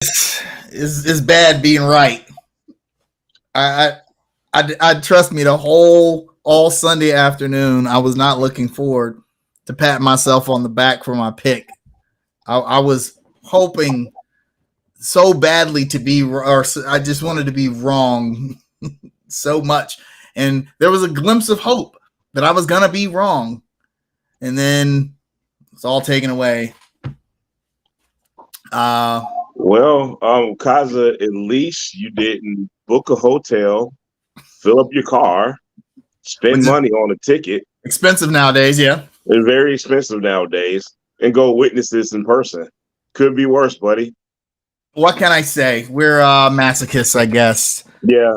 It's bad being right. I trust me. The whole all Sunday afternoon, I was not looking forward to pat myself on the back for my pick. I was hoping so badly to be, or I just wanted to be wrong so much, and there was a glimpse of hope that I was gonna be wrong, and then it's all taken away. Kaza, at least you didn't book a hotel, fill up your car, spend money on a ticket. Expensive nowadays, yeah. It's very expensive nowadays, and go witness this in person. Could be worse, buddy. What can I say? We're masochists, I guess. Yeah,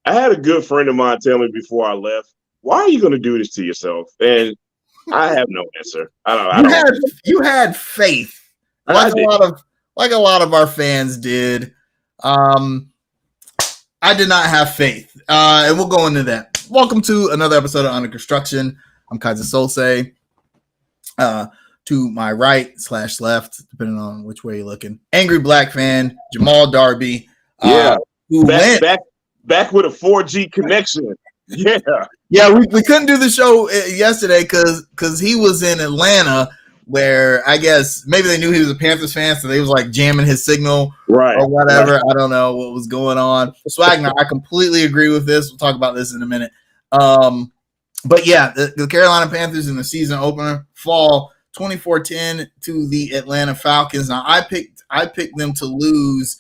I had a good friend of mine tell me before I left, "Why are you going to do this to yourself?" And I have no answer. You had faith, like a lot of our fans did. I did not have faith, and we'll go into that. Welcome to another episode of Under Construction. I'm Kaiser Solse. To my right / left, depending on which way you're looking, Angry Black Fan Jamal Darby. Who back with a 4G connection. Yeah. We couldn't do the show yesterday because he was in Atlanta, where I guess maybe they knew he was a Panthers fan, so they was like jamming his signal, right, or whatever. Right. I don't know what was going on. Swagner, I completely agree with this. We'll talk about this in a minute. But yeah, the Carolina Panthers in the season opener fall 24-10 to the Atlanta Falcons. Now I picked them to lose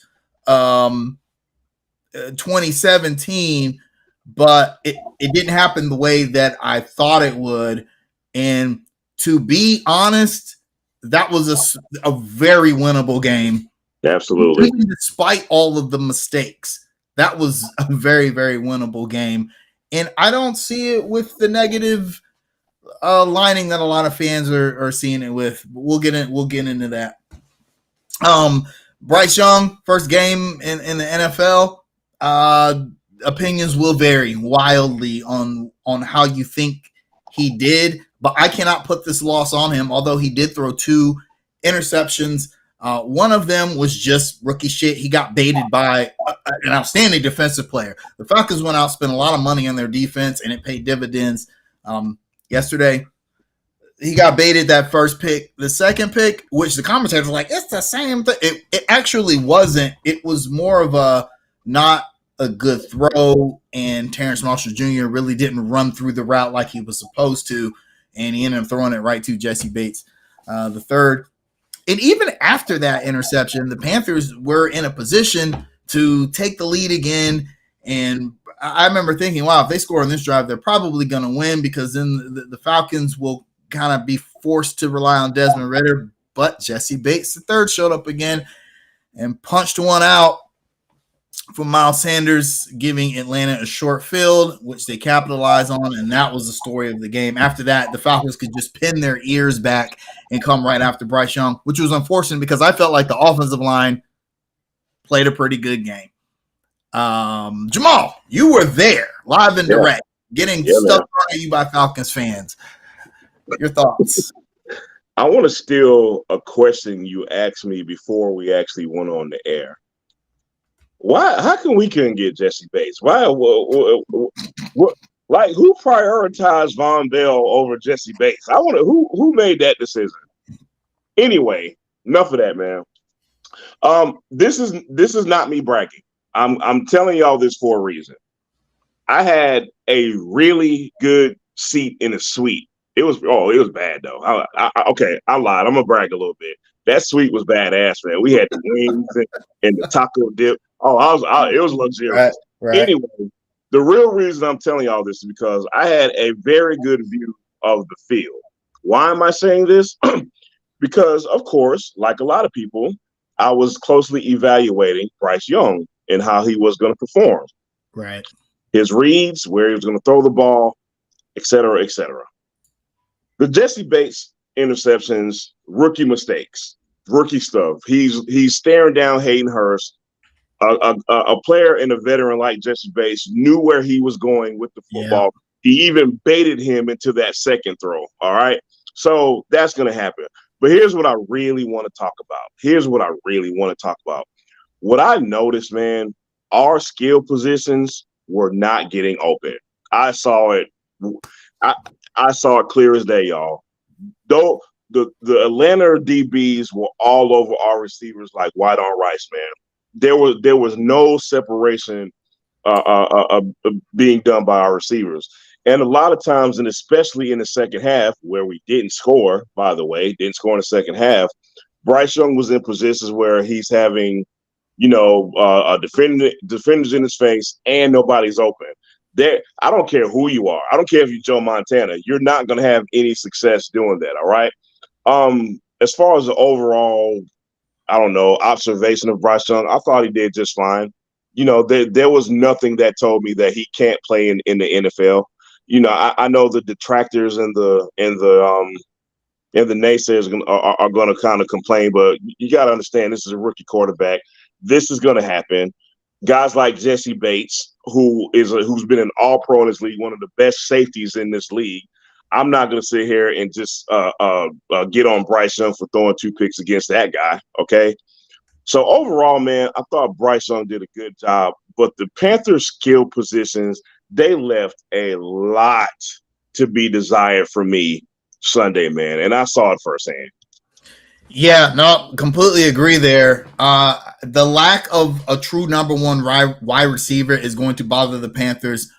2017, but it didn't happen the way that I thought it would. And to be honest, that was a very winnable game. Absolutely. Even despite all of the mistakes, that was a very, very winnable game. And I don't see it with the negative lining that a lot of fans are seeing it with. But we'll get into that. Bryce Young, first game in the NFL. Opinions will vary wildly on how you think he did, but I cannot put this loss on him, although he did throw 2 interceptions. One of them was just rookie shit. He got baited by an outstanding defensive player. The Falcons went out, spent a lot of money on their defense, and it paid dividends yesterday. He got baited that first pick. The second pick, which the commentators were like, it's the same thing. It actually wasn't. It was more of a not a good throw, and Terrence Marshall Jr. really didn't run through the route like he was supposed to, and he ended up throwing it right to Jesse Bates, the third. And even after that interception, the Panthers were in a position to take the lead again. And I remember thinking, wow, if they score on this drive, they're probably going to win, because then the Falcons will kind of be forced to rely on Desmond Ridder. But Jesse Bates, the third, showed up again and punched one out for Miles Sanders, giving Atlanta a short field, which they capitalized on, and that was the story of the game. After that, the Falcons could just pin their ears back and come right after Bryce Young, which was unfortunate because I felt like the offensive line played a pretty good game. Jamal, you were there, live and direct, getting stuck on you by Falcons fans. Your thoughts? I want to steal a question you asked me before we actually went on the air. Why? How come we couldn't get Jesse Bates? Why? Like, who prioritized Von Bell over Jesse Bates? I want to. Who made that decision? Anyway, enough of that, man. This is not me bragging. I'm telling y'all this for a reason. I had a really good seat in the suite. It was bad though. I lied. I'm gonna brag a little bit. That suite was badass, man. We had the wings and the taco dip. It was luxurious. Right. Anyway, the real reason I'm telling y'all this is because I had a very good view of the field. Why am I saying this? Because, of course, like a lot of people, I was closely evaluating Bryce Young and how he was going to perform. Right. His reads, where he was going to throw the ball, et cetera, et cetera. The Jesse Bates interceptions, rookie mistakes, rookie stuff. He's staring down Hayden Hurst. A player and a veteran like Jesse Bates knew where he was going with the football. Yeah. He even baited him into that second throw. All right. So that's going to happen. But here's what I really want to talk about. What I noticed, man, our skill positions were not getting open. I saw it. I saw it clear as day, y'all. Though the Atlanta DBs were all over our receivers like white on rice, man. There was no separation being done by our receivers. And a lot of times, and especially in the second half, where we didn't score, by the way, didn't score in the second half, Bryce Young was in positions where he's having, defenders in his face and nobody's open. There, I don't care who you are. I don't care if you're Joe Montana. You're not going to have any success doing that, all right? As far as the overall, I don't know, observation of Bryce Young, I thought he did just fine. There was nothing that told me that he can't play in the NFL. I know the detractors and the naysayers are going to kind of complain, but you got to understand this is a rookie quarterback. This is going to happen. Guys like Jesse Bates, who's been an All-Pro in this league, one of the best safeties in this league. I'm not going to sit here and just get on Bryce Young for throwing 2 picks against that guy. Okay. So overall, man, I thought Bryce Young did a good job, but the Panthers' skill positions, they left a lot to be desired for me Sunday, man, and I saw it firsthand. Yeah, no, completely agree there. The lack of a true number one wide receiver is going to bother the Panthers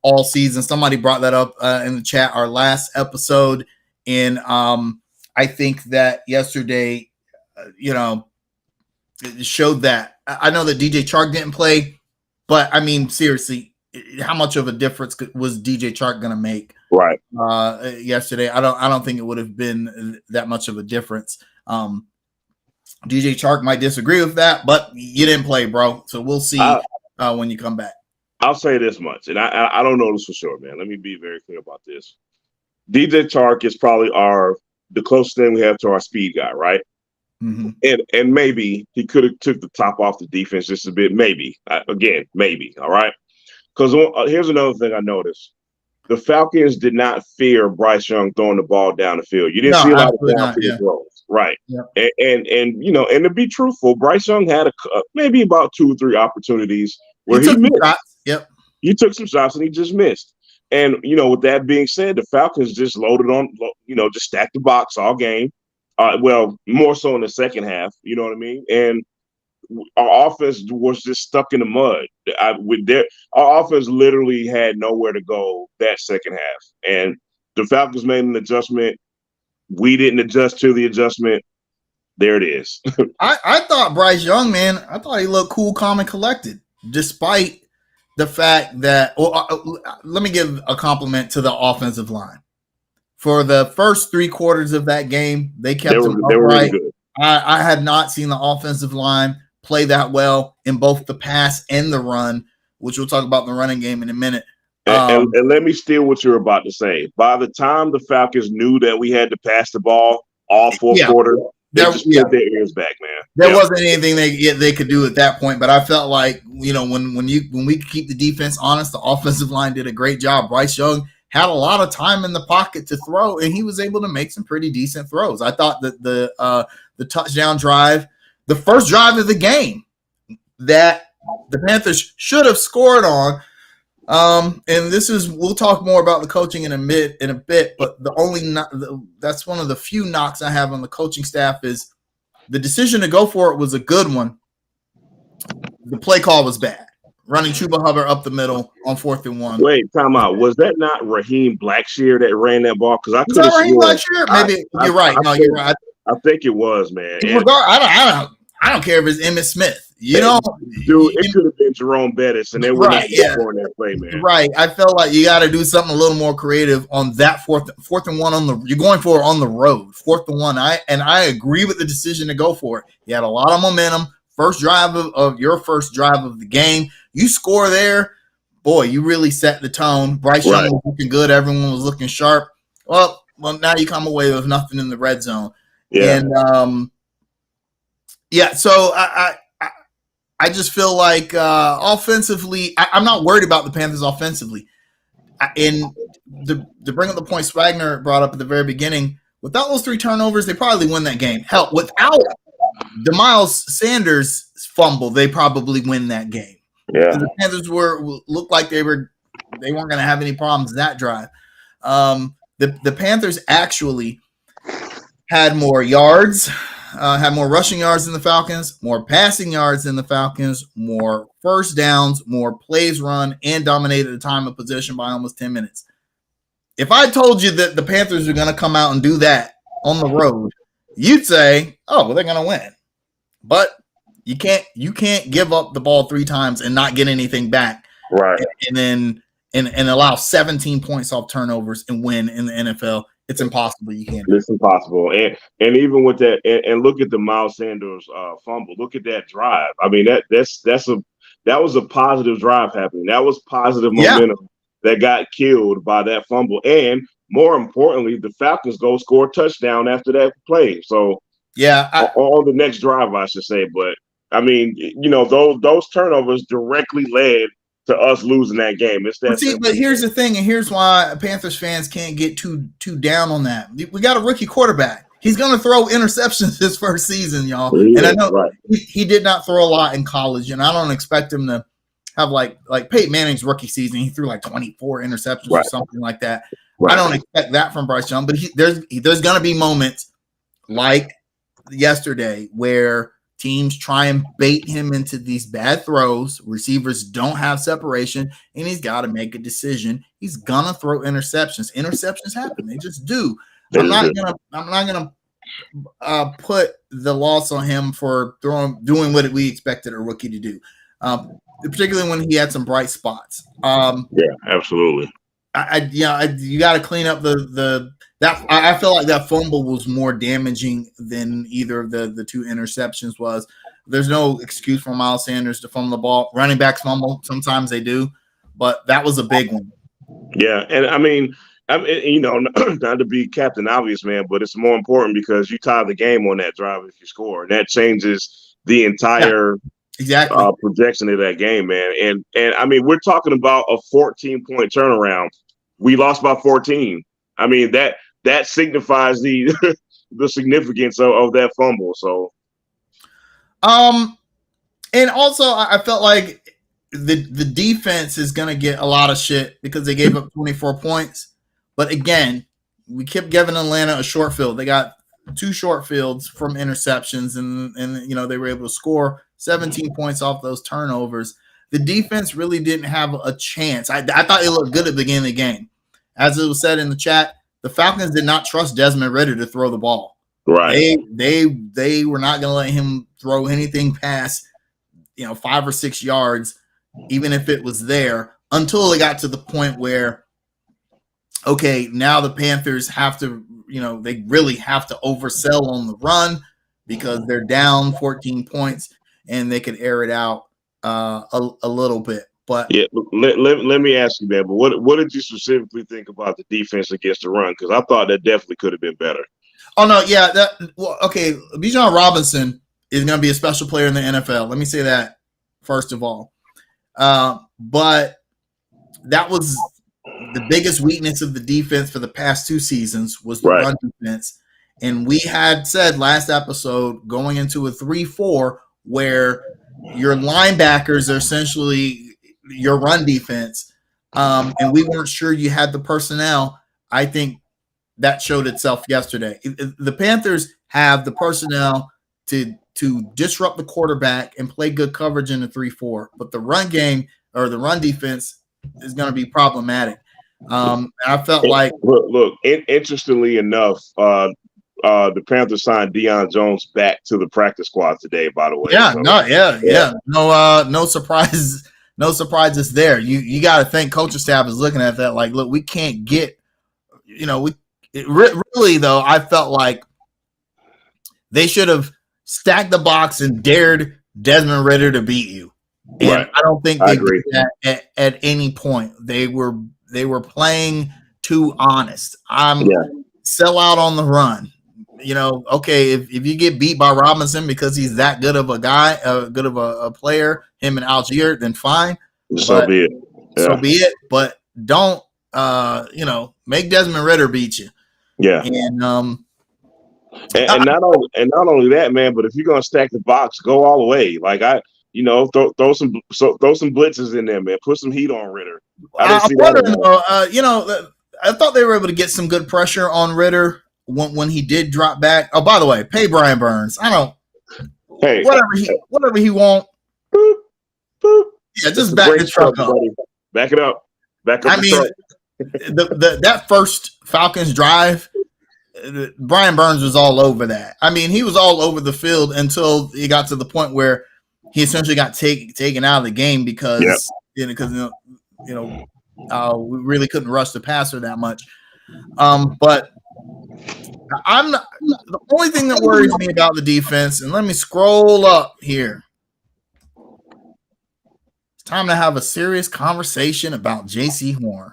all season. Somebody brought that up in the chat, our last episode, and I think that yesterday, it showed that. I know that DJ Chark didn't play, but I mean, seriously, how much of a difference was DJ Chark going to make? Right. Yesterday, I don't think it would have been that much of a difference. DJ Chark might disagree with that, but you didn't play, bro. So we'll see when you come back. I'll say this much, and I don't know this for sure, man. Let me be very clear about this. DJ Chark is probably the closest thing we have to our speed guy, right? Mm-hmm. And maybe he could have took the top off the defense just a bit. Maybe. Again, maybe. All right. Because here's another thing I noticed. The Falcons did not fear Bryce Young throwing the ball down the field. You didn't see a lot of downfield throws. Right. Yeah. And to be truthful, Bryce Young had maybe about 2 or 3 opportunities where he missed. Yep. He took some shots and he just missed. And, with that being said, the Falcons just loaded on, just stacked the box all game. More so in the second half, you know what I mean? And our offense was just stuck in the mud. Our offense literally had nowhere to go that second half. And the Falcons made an adjustment. We didn't adjust to the adjustment. There it is. I thought Bryce Young, man, I thought he looked cool, calm, and collected, despite the fact that let me give a compliment to the offensive line. For the first 3 quarters of that game, they kept them upright. They were really good. I had not seen the offensive line play that well in both the pass and the run, which we'll talk about in the running game in a minute. And let me steal what you're about to say. By the time the Falcons knew that we had to pass the ball all 4 quarters, they just put their ears back, man. There wasn't anything they could do at that point, but I felt like, when we could keep the defense honest, the offensive line did a great job. Bryce Young had a lot of time in the pocket to throw, and he was able to make some pretty decent throws. I thought that the touchdown drive, the first drive of the game that the Panthers should have scored on, and we'll talk more about the coaching in a bit, but that's one of the few knocks I have on the coaching staff is the decision to go for it was a good one. The play call was bad. Running Chuba Hubbard up the middle on 4th and 1. Wait, time out. Was that not Raheem Blackshear that ran that ball? Because I could have Raheem Blackshear? Maybe you're right. No, you're right. I think it was, man. I don't care if it's Emmitt Smith. Dude, it could have been Jerome Bettis, and they were not scoring that play, man. Right. I felt like you got to do something a little more creative on that 4th and 1 you're going for it on the road. 4th and 1. I agree with the decision to go for it. You had a lot of momentum. First drive of your first drive of the game. You score there, boy, you really set the tone. Bryce Young was looking good. Everyone was looking sharp. Well, now you come away with nothing in the red zone. Yeah. And, so I just feel like offensively, I'm not worried about the Panthers offensively. And to bring up the point Swagner brought up at the very beginning, Without those 3 turnovers, they probably win that game. Hell, without the Miles Sanders fumble, they probably win that game. Yeah. The Panthers looked like they weren't going to have any problems in that drive. The Panthers actually had more yards, had more rushing yards than the Falcons, more passing yards than the Falcons, more first downs, more plays run, and dominated the time of possession by almost 10 minutes. If I told you that the Panthers are going to come out and do that on the road, you'd say, "Oh, well, they're going to win." But you can't give up the ball 3 times and not get anything back, right? And then allow 17 points off turnovers and win in the NFL. It's impossible. You can't. It's impossible. And even with that, and look at the Miles Sanders fumble. Look at that drive. I mean, that was a positive drive happening. That was positive momentum that got killed by that fumble. And more importantly, the Falcons go score a touchdown after that play. So on the next drive, I should say. But I mean, those turnovers directly led to us losing that game. It's that but here's the thing, and here's why Panthers fans can't get too down on that. We got a rookie quarterback. He's going to throw interceptions his first season, y'all. And I know he did not throw a lot in college, and I don't expect him to have like Peyton Manning's rookie season. He threw like 24 interceptions or something like that. I don't expect that from Bryce Young, but there's going to be moments like yesterday where teams try and bait him into these bad throws. Receivers don't have separation, and he's got to make a decision. He's gonna throw interceptions. Interceptions happen; they just do. I'm not gonna put the loss on him for doing what we expected a rookie to do, particularly when he had some bright spots. Absolutely. You got to clean up I feel like that fumble was more damaging than either of the 2 interceptions was. There's no excuse for Miles Sanders to fumble the ball. Running backs fumble. Sometimes they do, but that was a big one. Yeah. And I mean, not to be Captain Obvious, man, but it's more important because you tie the game on that drive if you score. And that changes the entire projection of that game, man. And I mean, we're talking about a 14-point turnaround. We lost by 14. I mean, that signifies the the significance of that fumble. So, and also I felt like the defense is going to get a lot of shit because they gave up 24 points. But again, we kept giving Atlanta a short field. They got 2 short fields from interceptions, and they were able to score 17 points off those turnovers. The defense really didn't have a chance. I thought it looked good at the beginning of the game. As it was said in the chat, the Falcons did not trust Desmond Ridder to throw the ball. Right. They were not going to let him throw anything past 5 or 6 yards, even if it was there, until it got to the point where, okay, now the Panthers have to, they really have to oversell on the run because they're down 14 points and they could air it out a little bit. But let me ask you that. But what did you specifically think about the defense against the run? Because I thought that definitely could have been better. Oh no, yeah. Bijan Robinson is going to be a special player in the NFL. Let me say that first of all. But that was the biggest weakness of the defense for the past 2 seasons was the run defense, and we had said last episode going into a 3-4 where your linebackers are essentially your run defense, and we weren't sure you had the personnel. I think that showed itself yesterday. The Panthers have the personnel to disrupt the quarterback and play good coverage in the 3-4, but the run game or the run defense is going to be problematic. I felt like interestingly enough, the Panthers signed Deion Jones back to the practice squad today, by the way. No surprise. No surprises there. You got to think coaching staff is looking at that like, look, we can't get, really though. I felt like they should have stacked the box and dared Desmond Ridder to beat you. And I don't think they did that at any point. They were playing too honest. Sell out on the run. Okay, if you get beat by Robinson because he's that good of a guy, good of a player, him and Algier, then fine. So be it. Yeah. So be it. But don't, make Desmond Ridder beat you. Yeah. And And not only that, man. But if you're gonna stack the box, go all the way. Like throw some blitzes in there, man. Put some heat on Ritter. I'm wondering, I thought they were able to get some good pressure on Ritter when he did drop back. Oh, by the way, pay Brian Burns. I don't. Hey, whatever he want. Boop, boop. Yeah, just back the truck up. Buddy. Back it up. Back up. I mean, that first Falcons drive, Brian Burns was all over that. I mean, he was all over the field until he got to the point where he essentially got taken out of the game because we really couldn't rush the passer that much. But I'm not, the only thing that worries me about the defense, and let me scroll up here. It's time to have a serious conversation about J.C. Horn.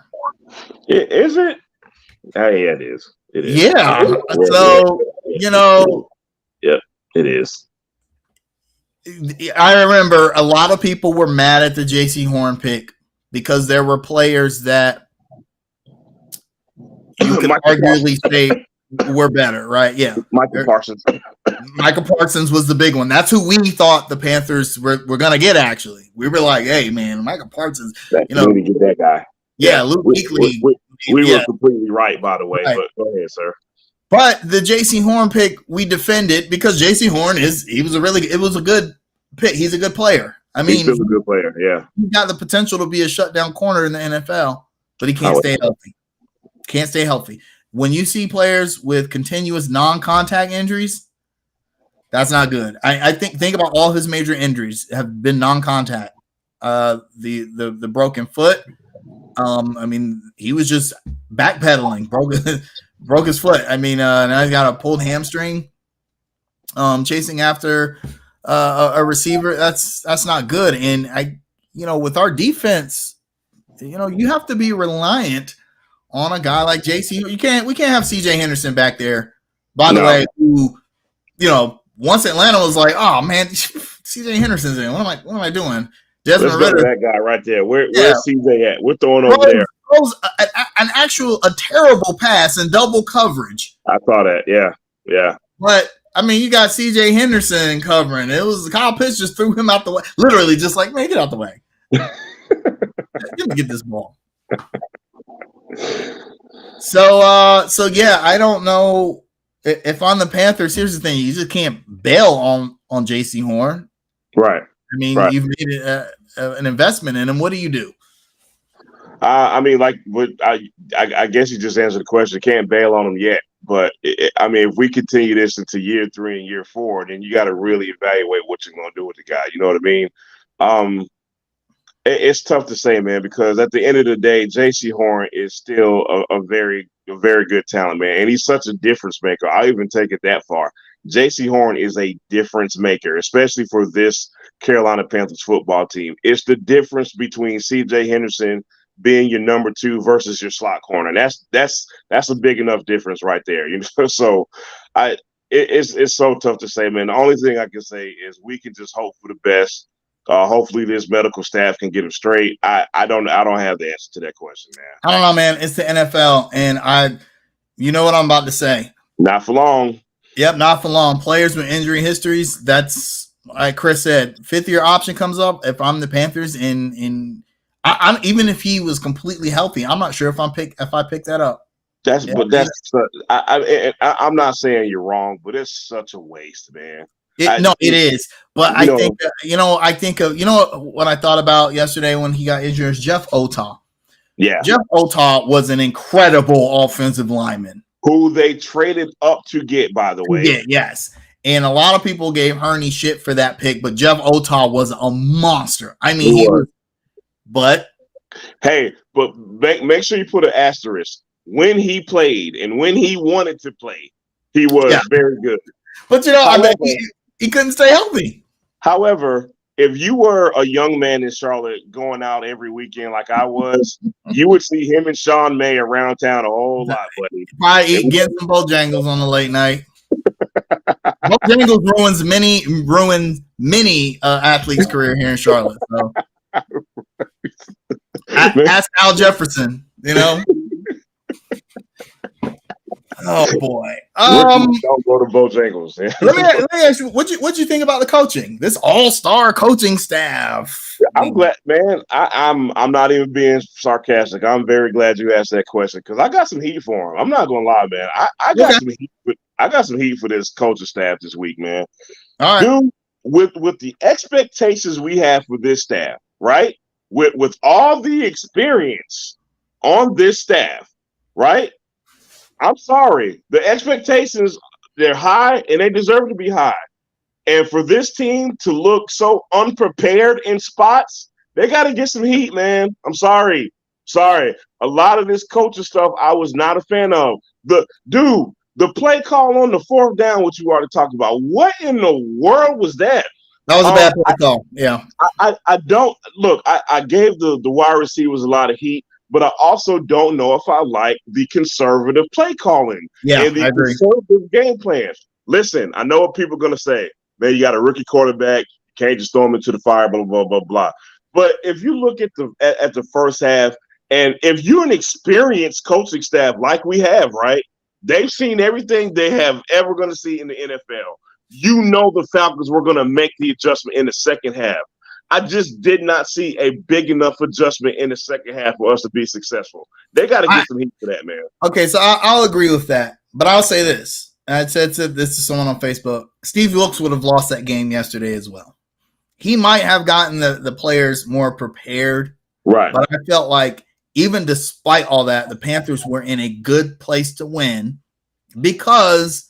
Is it? Oh, yeah, it is. It is. Yeah. So, Yep, it is. I remember a lot of people were mad at the J.C. Horn pick because there were players that you could arguably say were better, right? Yeah. Michael Parsons. Michael Parsons was the big one. That's who we thought the Panthers were going to get, actually. We were like, hey, man, Michael Parsons. Need to get that guy. Yeah, Luke Kuechly. We were completely right, by the way. Right. But go ahead, sir. But the J.C. Horn pick, we defended because J.C. Horn it was a good pick. He's a good player. I mean, he's still a good player. Yeah, he's got the potential to be a shutdown corner in the NFL, but he can't stay healthy. Can't stay healthy. When you see players with continuous non-contact injuries, that's not good. I think about all his major injuries have been non-contact. The broken foot. I mean, he was just backpedaling, broke his foot. I mean, now he's got a pulled hamstring. Chasing after a receiver, that's not good. And with our defense, you have to be reliant on a guy like JC. We can't have CJ Henderson back there. By the way, who once Atlanta was like, oh man, CJ Henderson's in. What am I doing? Desmond Ritter, that guy right there. Where's CJ at? We're throwing over there. A terrible pass and double coverage. I saw that. Yeah. But I mean, you got CJ Henderson covering. It was Kyle Pitts just threw him out the way, literally, just like, man, get out the way. Let me get this ball. So yeah, I don't know if on the Panthers. Here's the thing: you just can't bail on J.C. Horn, right? I mean, you've made an investment in him. What do you do? I mean, I guess you just answered the question. Can't bail on him yet, but I mean, if we continue this into year 3 and year 4, then you got to really evaluate what you're going to do with the guy. You know what I mean? It's tough to say, man, because at the end of the day, J.C. Horn is still a very good talent, man, and he's such a difference maker. I'll even take it that far. J.C. Horn is a difference maker, especially for this Carolina Panthers football team. It's the difference between C.J. Henderson being your number 2 versus your slot corner. That's a big enough difference right there. So it's so tough to say, man. The only thing I can say is we can just hope for the best. Hopefully this medical staff can get him straight. I don't have the answer to that question, man. I don't know, man. It's the NFL, and you know what I'm about to say. Not for long. Yep, not for long. Players with injury histories, that's like Chris said, 5th-year option comes up. If I'm the Panthers, I'm even if he was completely healthy, I'm not sure if I pick that up. I'm not saying you're wrong, but it's such a waste, man. It is. But I think what I thought about yesterday when he got injured is Jeff Otah. Yeah. Jeff Otah was an incredible offensive lineman. Who they traded up to get, by the way. Yeah, yes. And a lot of people gave Hurney shit for that pick, but Jeff Otah was a monster. I mean, he was. But make sure you put an asterisk. When he played and when he wanted to play, he was very good. But he couldn't stay healthy. However, if you were a young man in Charlotte going out every weekend like I was, you would see him and Sean May around town a whole lot, buddy. Probably getting some Bojangles on the late night. Bojangles ruins many athletes' career here in Charlotte. So. Ask Al Jefferson, Oh boy. Rookies don't go to Bojangles. Let me ask you, what you think about the coaching? This all-star coaching staff. I'm glad, man. I'm not even being sarcastic. I'm very glad you asked that question because I got some heat for him. I'm not gonna lie, man. I got Okay. some heat. I got some heat for this coaching staff this week, man. All right. Dude, with the expectations we have for this staff, right? With all the experience on this staff, right? I'm sorry. The expectations, they're high and they deserve to be high. And for this team to look so unprepared in spots, they got to get some heat, man. I'm sorry. Sorry. A lot of this coaching stuff I was not a fan of. The play call on the fourth down, which you already talked about. What in the world was that? That was a bad play call. Yeah. I don't look. I gave the wide receivers a lot of heat, but I also don't know if I like the conservative play calling and the conservative game plan. Listen, I know what people are gonna say. Man, you got a rookie quarterback. You can't just throw him into the fire. Blah blah blah blah. But if you look at the first half, and if you're an experienced coaching staff like we have, right? They've seen everything they have ever going to see in the NFL. You know the Falcons were going to make the adjustment in the second half. I just did not see a big enough adjustment in the second half for us to be successful. They got to get some heat for that, man. Okay, so I'll agree with that. But I'll say this. I said this to someone on Facebook. Steve Wilkes would have lost that game yesterday as well. He might have gotten the players more prepared. Right. But I felt like even despite all that, the Panthers were in a good place to win because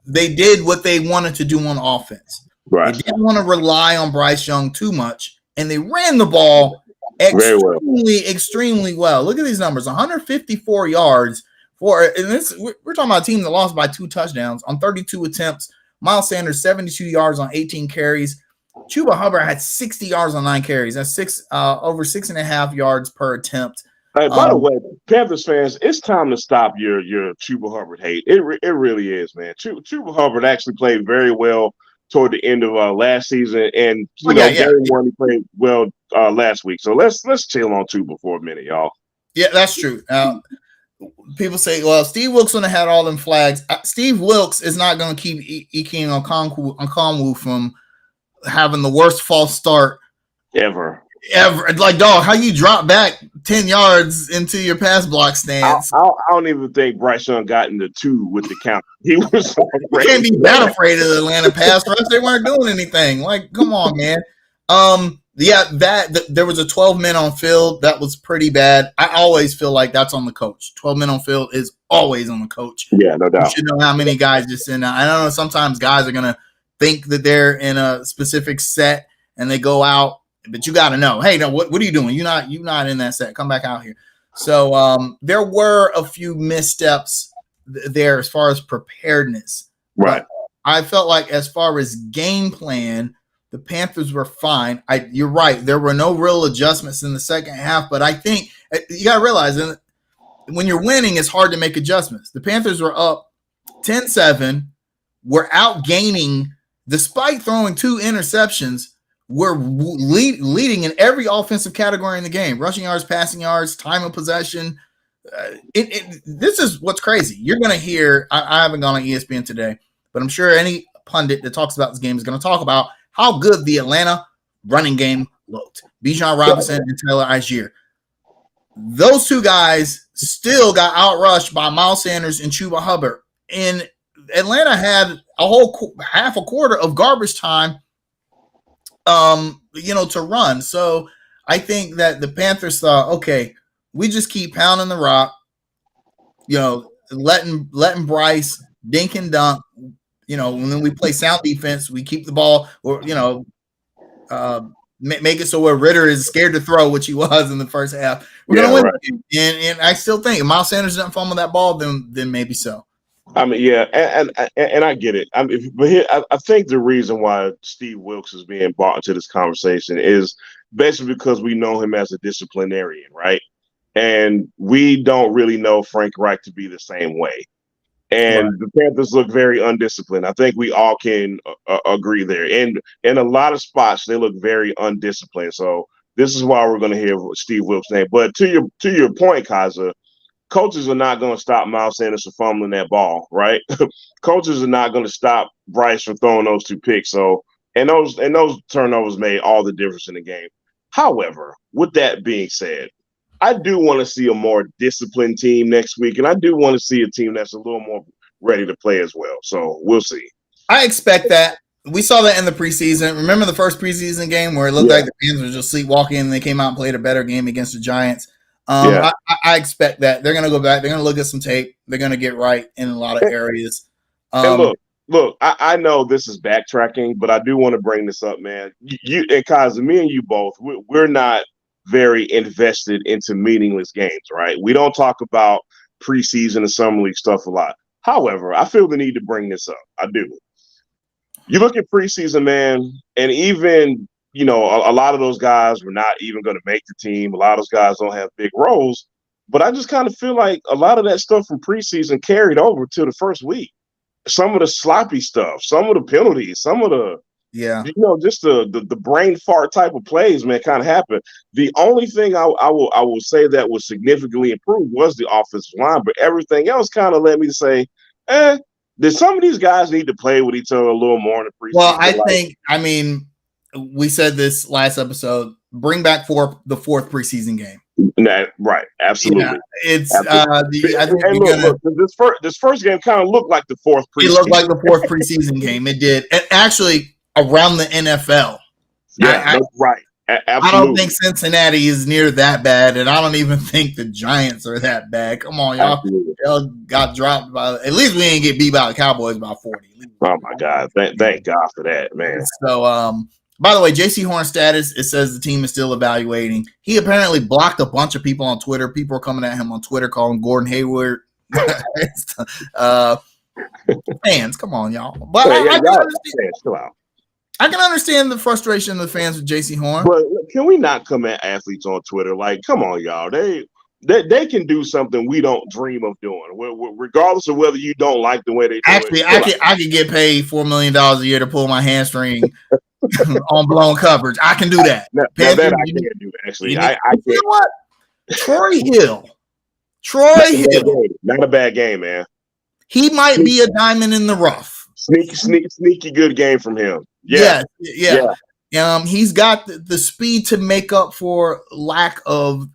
they did what they wanted to do on offense. Right. They didn't want to rely on Bryce Young too much, and they ran the ball extremely well. Look at these numbers: 154 yards for, and this we're talking about a team that lost by 2 touchdowns on 32 attempts. Miles Sanders 72 yards on 18 carries. Chuba Hubbard had 60 yards on 9 carries. That's over 6.5 yards per attempt. Hey, by the way, Panthers fans, it's time to stop your Chuba Hubbard hate. It really is, man. Chuba Hubbard actually played very well toward the end of last season, and game one he played well last week. So let's chill on Chuba for a minute, y'all. Yeah, that's true. People say, well, Steve Wilkes would have had all them flags. Steve Wilkes is not going to keep Ikem Okonkwo from having the worst false start ever. Like, dog, how you drop back 10 yards into your pass block stance? I don't even think Bryce Young got into 2 with the count. He was you can't be that afraid of the Atlanta pass rush. They weren't doing anything. Like, come on, man. There was a 12 men on field. That was pretty bad. I always feel like that's on the coach. 12 men on field is always on the coach. Yeah, no doubt. You should know how many guys just in. I don't know. Sometimes guys are gonna think that they're in a specific set and they go out, but you got to know, hey, no, what are you doing? You're not in that set. Come back out here. So there were a few missteps there as far as preparedness. Right. But I felt like as far as game plan, the Panthers were fine. You're right. There were no real adjustments in the second half, but I think you got to realize when you're winning, it's hard to make adjustments. The Panthers were up 10-7, were outgaining despite throwing 2 interceptions. We're leading in every offensive category in the game: rushing yards, passing yards, time of possession. This is what's crazy. You're going to hear, I haven't gone on ESPN today, but I'm sure any pundit that talks about this game is going to talk about how good the Atlanta running game looked. Bijan Robinson and Taylor Algier. Those 2 guys still got outrushed by Miles Sanders and Chuba Hubbard. And Atlanta had a whole half a quarter of garbage time to run. So I think that the Panthers thought, okay, we just keep pounding the rock, letting Bryce dink and dunk, and then we play sound defense. We keep the ball, or make it so where Ritter is scared to throw, which he was in the first half. We're gonna win. Right. And I still think if Miles Sanders doesn't fumble that ball, then maybe so. I mean, yeah, and I get it. I think the reason why Steve Wilkes is being brought into this conversation is basically because we know him as a disciplinarian, right? And we don't really know Frank Reich to be the same way. And the Panthers look very undisciplined. I think we all can agree there. And in a lot of spots, they look very undisciplined. So this is why we're going to hear Steve Wilkes' name. But to your point, Kaza, coaches are not going to stop Miles Sanders from fumbling that ball, right? Coaches are not going to stop Bryce from throwing those 2 picks. So, and those turnovers made all the difference in the game. However, with that being said, I do want to see a more disciplined team next week, and I do want to see a team that's a little more ready to play as well. So we'll see. I expect that. We saw that in the preseason. Remember the first preseason game where it looked like the Panthers were just sleepwalking and they came out and played a better game against the Giants? I expect that. They're going to go back. They're going to look at some tape. They're going to get right in a lot of areas. And look, I know this is backtracking, but I do want to bring this up, man. You and Kaz, me and you both, we're not very invested into meaningless games, right? We don't talk about preseason and summer league stuff a lot. However, I feel the need to bring this up. I do. You look at preseason, man, and even, a lot of those guys were not even going to make the team. A lot of those guys don't have big roles. But I just kind of feel like a lot of that stuff from preseason carried over to the first week. Some of the sloppy stuff, some of the penalties, some of the just the brain fart type of plays, man, kind of happened. The only thing I will say that was significantly improved was the offensive line, but everything else kind of led me to say, did some of these guys need to play with each other a little more in the preseason? Well, we said this last episode, bring back the 4th preseason game. Right, absolutely. Yeah, it's absolutely. I think this first game kind of looked like the 4th preseason. It looked like the 4th preseason game. It did. And actually, around the NFL. Yeah, right. Absolutely. I don't think Cincinnati is near that bad, and I don't even think the Giants are that bad. Come on, y'all. Absolutely. Y'all got dropped by. At least we didn't get beat by the Cowboys by 40. Oh my God! Thank God for that, man. So, by the way, JC Horn's status, it says the team is still evaluating. He apparently blocked a bunch of people on Twitter. People are coming at him on Twitter, calling Gordon Hayward. Fans, come on, y'all. But I can understand the frustration of the fans with JC Horn. But can we not come at athletes on Twitter? Like, come on, y'all. They can do something we don't dream of doing, regardless of whether you don't like the way they do it. Actually, I could get paid $4 million a year to pull my hamstring on blown coverage. I can do that. I can't do that. Actually, I can't. You know what? Troy Hill. Not a bad game, man. He might be a diamond in the rough. Sneaky good game from him. Yeah. He's got the speed to make up for lack of,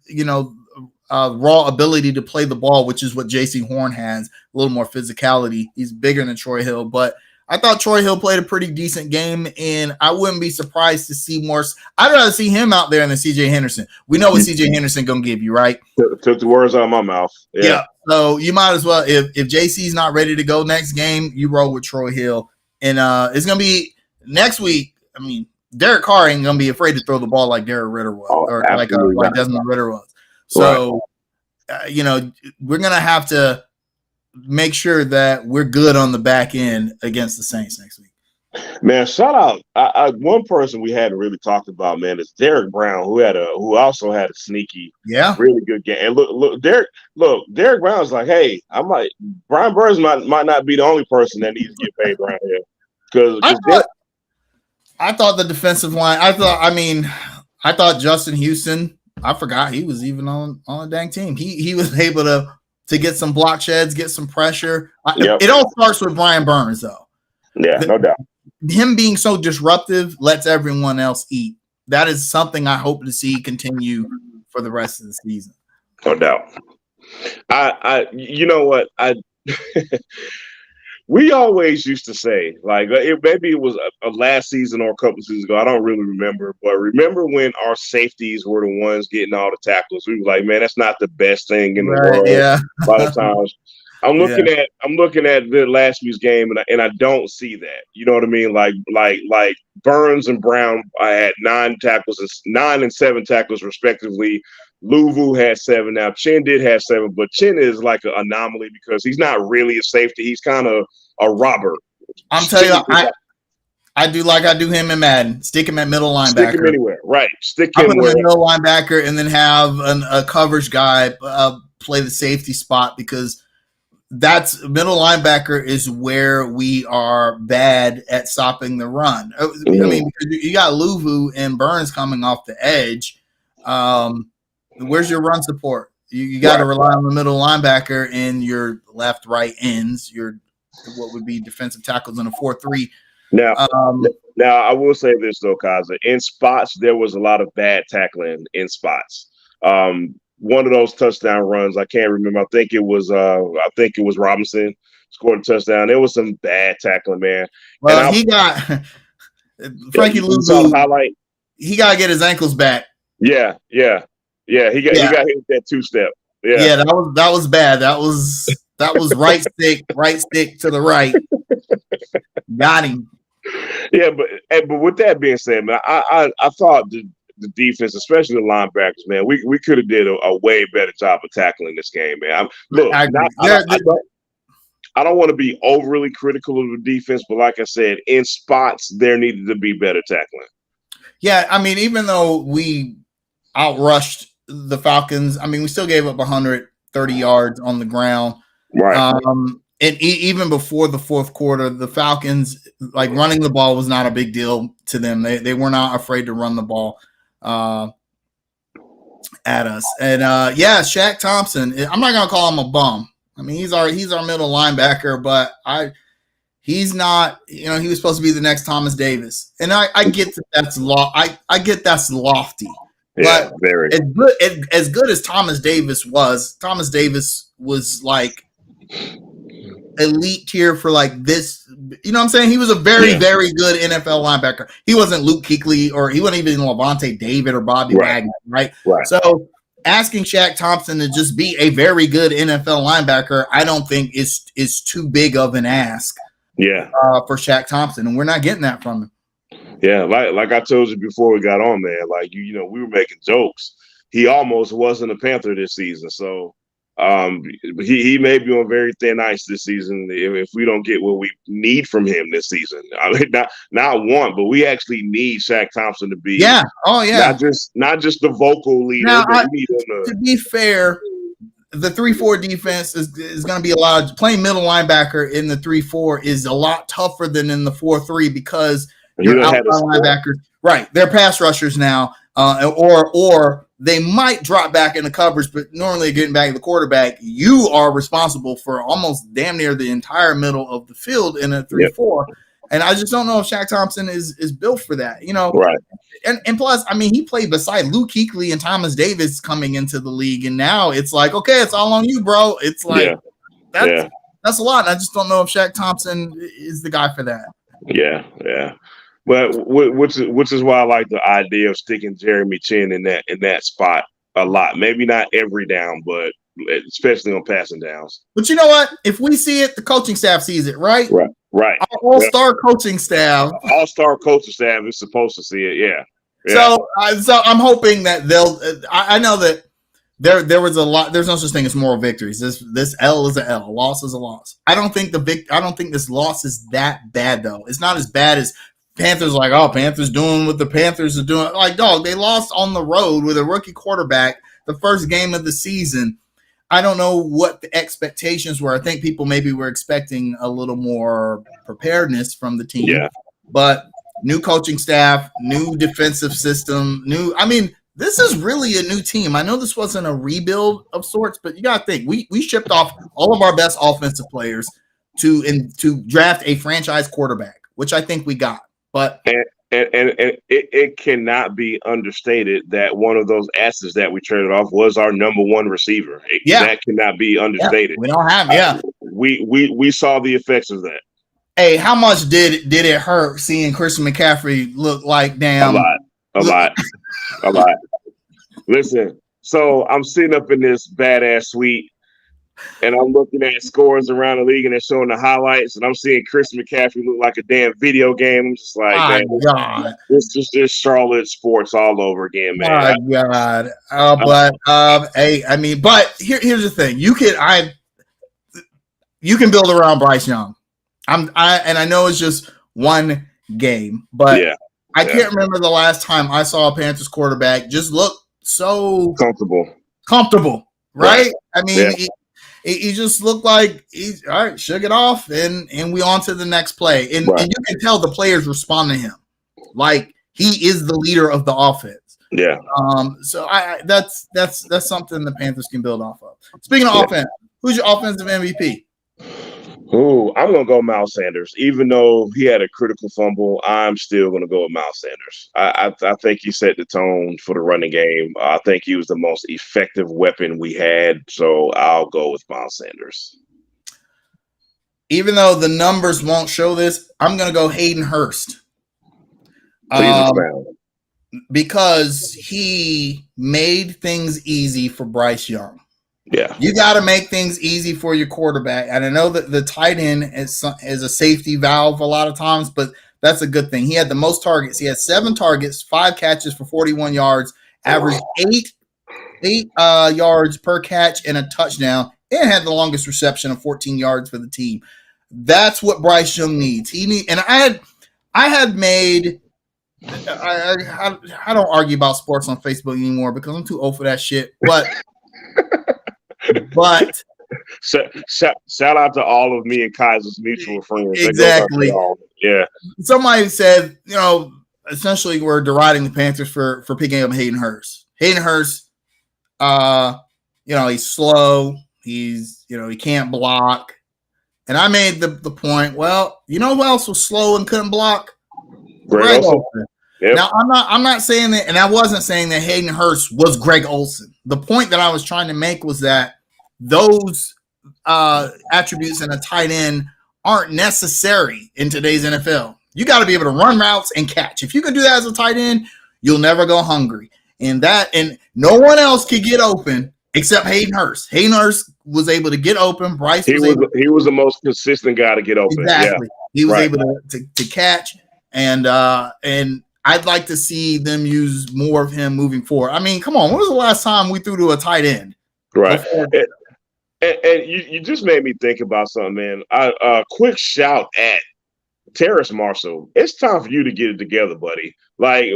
raw ability to play the ball, which is what JC Horn has. A little more physicality. He's bigger than Troy Hill, but I thought Troy Hill played a pretty decent game, and I wouldn't be surprised to see more. I'd rather see him out there than CJ Henderson. We know what CJ Henderson gonna give you, right? Took the words out of my mouth. Yeah. So you might as well, if JC's not ready to go next game, you roll with Troy Hill, and it's gonna be next week. I mean, Derek Carr ain't gonna be afraid to throw the ball like Derek Ritter was, like Desmond Ritter was. So, we're gonna have to make sure that we're good on the back end against the Saints next week. Man, shout out! One person we hadn't really talked about, man, is Derek Brown, who also had a sneaky, really good game. And look, Derek Brown's like, hey, Brian Burns might not be the only person that needs to get paid around here because I thought the defensive line. I thought Justin Houston. I forgot he was even on a dang team. He was able to get some block sheds, get some pressure. It all starts with Brian Burns, though. Yeah, no doubt. Him being so disruptive lets everyone else eat. That is something I hope to see continue for the rest of the season. No doubt. You know what? We always used to say, like, maybe it was a last season or a couple seasons ago. I don't really remember. But remember when our safeties were the ones getting all the tackles? We were like, man, that's not the best thing in the world. Yeah. A lot of times. I'm looking at the last week's game, and I don't see that. You know what I mean? Like Burns and Brown, I had 9 and 7 tackles respectively. Luvu had 7. Now Chin did have 7, but Chin is like an anomaly because he's not really a safety. He's kind of a robber. I'm telling you, I do like I do him in Madden. Stick him at middle linebacker. Stick him anywhere, right? Stick him in middle linebacker, and then have a coverage guy play the safety spot because that's middle linebacker is where we are bad at stopping the run. I mean, because you got Luvu and Burns coming off the edge. Where's your run support? You got to rely on the middle linebacker and your left, right ends, your what would be defensive tackles in a 4-3. Now, I will say this though, Kaza. In spots, there was a lot of bad tackling in spots. One of those touchdown runs, I can't remember. I think it was Robinson scored a touchdown. There was some bad tackling, man. Well, he got Frankie Louvu highlight. He got to get his ankles back. Yeah. He got hit with that 2-step. Yeah, that was bad. That was right stick to the right. Got him. Yeah, but with that being said, man, I thought the defense, especially the linebackers, man, we could have did a way better job of tackling this game, man. I don't want to be overly critical of the defense, but like I said, in spots there needed to be better tackling. Yeah, I mean, even though we outrushed the Falcons, I mean, we still gave up 130 yards on the ground. Right. And even before the fourth quarter, the Falcons, like, running the ball was not a big deal to them. They were not afraid to run the ball at us. And Shaq Thompson, I'm not gonna call him a bum. I mean, he's our middle linebacker, but he's not. He was supposed to be the next Thomas Davis, and I get that's I get that's lofty. Yeah, but very. As good as Thomas Davis was like elite tier for like this. You know what I'm saying? He was a very, very good NFL linebacker. He wasn't Luke Kuechly, or he wasn't even Levante David or Bobby Wagner, right? So asking Shaq Thompson to just be a very good NFL linebacker, I don't think is too big of an ask. Yeah. For Shaq Thompson, and we're not getting that from him. Yeah, like I told you before we got on, man. Like we were making jokes. He almost wasn't a Panther this season, so he may be on very thin ice this season if we don't get what we need from him this season. I mean, not want, but we actually need Shaq Thompson to be not just the vocal leader. Now, but we need him to be fair, the 3-4 defense is going to be a lot of playing middle linebacker in the 3-4 is a lot tougher than in the 4-3 because your outside linebackers, right? They're pass rushers now, or they might drop back in the covers, but normally getting back to the quarterback, you are responsible for almost damn near the entire middle of the field in a 3-4. And I just don't know if Shaq Thompson is built for that, Right. And plus, I mean, he played beside Luke Kuechly and Thomas Davis coming into the league, and now it's like, okay, it's all on you, bro. It's like that's a lot. I just don't know if Shaq Thompson is the guy for that. Yeah. But which is why I like the idea of sticking Jeremy Chin in that spot a lot. Maybe not every down, but especially on passing downs. But you know what? If we see it, the coaching staff sees it, right? Right. Our all-star coaching staff. All-star coaching staff is supposed to see it. Yeah. So I'm hoping that they'll. I know that there was a lot. There's no such thing as moral victories. This L is a L. A loss is a loss. I don't think this loss is that bad though. It's not as bad as Panthers like, oh, Panthers doing what the Panthers are doing. Like, dog, they lost on the road with a rookie quarterback the first game of the season. I don't know what the expectations were. I think people maybe were expecting a little more preparedness from the team. Yeah. But new coaching staff, new defensive system, this is really a new team. I know this wasn't a rebuild of sorts, but you got to think, we shipped off all of our best offensive players to draft a franchise quarterback, which I think we got. But it cannot be understated that one of those assets that we traded off was our number one receiver. That cannot be understated. We don't have we saw the effects of that. Hey, how much did it hurt seeing Christian McCaffrey look like damn a lot. Listen, so I'm sitting up in this badass suite, and I'm looking at scores around the league, and they're showing the highlights, and I'm seeing Chris McCaffrey look like a damn video game. I'm just like, God, this is just Charlotte sports all over again, man. My God. But here's the thing: you can build around Bryce Young. I know it's just one game, but I can't remember the last time I saw a Panthers quarterback just look so comfortable, right? I mean. He just looked like he's all right, shook it off, and we on to the next play. And you can tell the players respond to him. Like, he is the leader of the offense. Yeah. So that's something the Panthers can build off of. Speaking of offense, who's your offensive MVP? Ooh, I'm gonna go Miles Sanders. Even though he had a critical fumble, I'm still gonna go with Miles Sanders. I think he set the tone for the running game. I think he was the most effective weapon we had. So I'll go with Miles Sanders. Even though the numbers won't show this, I'm gonna go Hayden Hurst. Because he made things easy for Bryce Young. Yeah. You got to make things easy for your quarterback. And I know that the tight end is a safety valve a lot of times, but that's a good thing. He had the most targets. He had 7 targets, 5 catches for 41 yards, averaged 8 yards per catch and a touchdown, and had the longest reception of 14 yards for the team. That's what Bryce Young needs. And I had made – I don't argue about sports on Facebook anymore because I'm too old for that shit. But shout out to all of me and Kaiser's mutual friends. Exactly. Yeah. Somebody said, essentially we're deriding the Panthers for picking up Hayden Hurst. Hayden Hurst, he's slow. He's, he can't block. And I made the point, well, you know who else was slow and couldn't block? Greg Olsen. Yep. Now, I'm not saying that, and I wasn't saying that Hayden Hurst was Greg Olsen. The point that I was trying to make was that those attributes in a tight end aren't necessary in today's NFL. You got to be able to run routes and catch. If you can do that as a tight end, you'll never go hungry. And no one else could get open except Hayden Hurst. Hayden Hurst was able to get open. Bryce he was the most consistent guy to get open. Exactly. Yeah. He was able to catch, and I'd like to see them use more of him moving forward. I mean, come on. When was the last time we threw to a tight end? Right. And you just made me think about something, man. Quick shout at Terrace Marshall. It's time for you to get it together, buddy. Like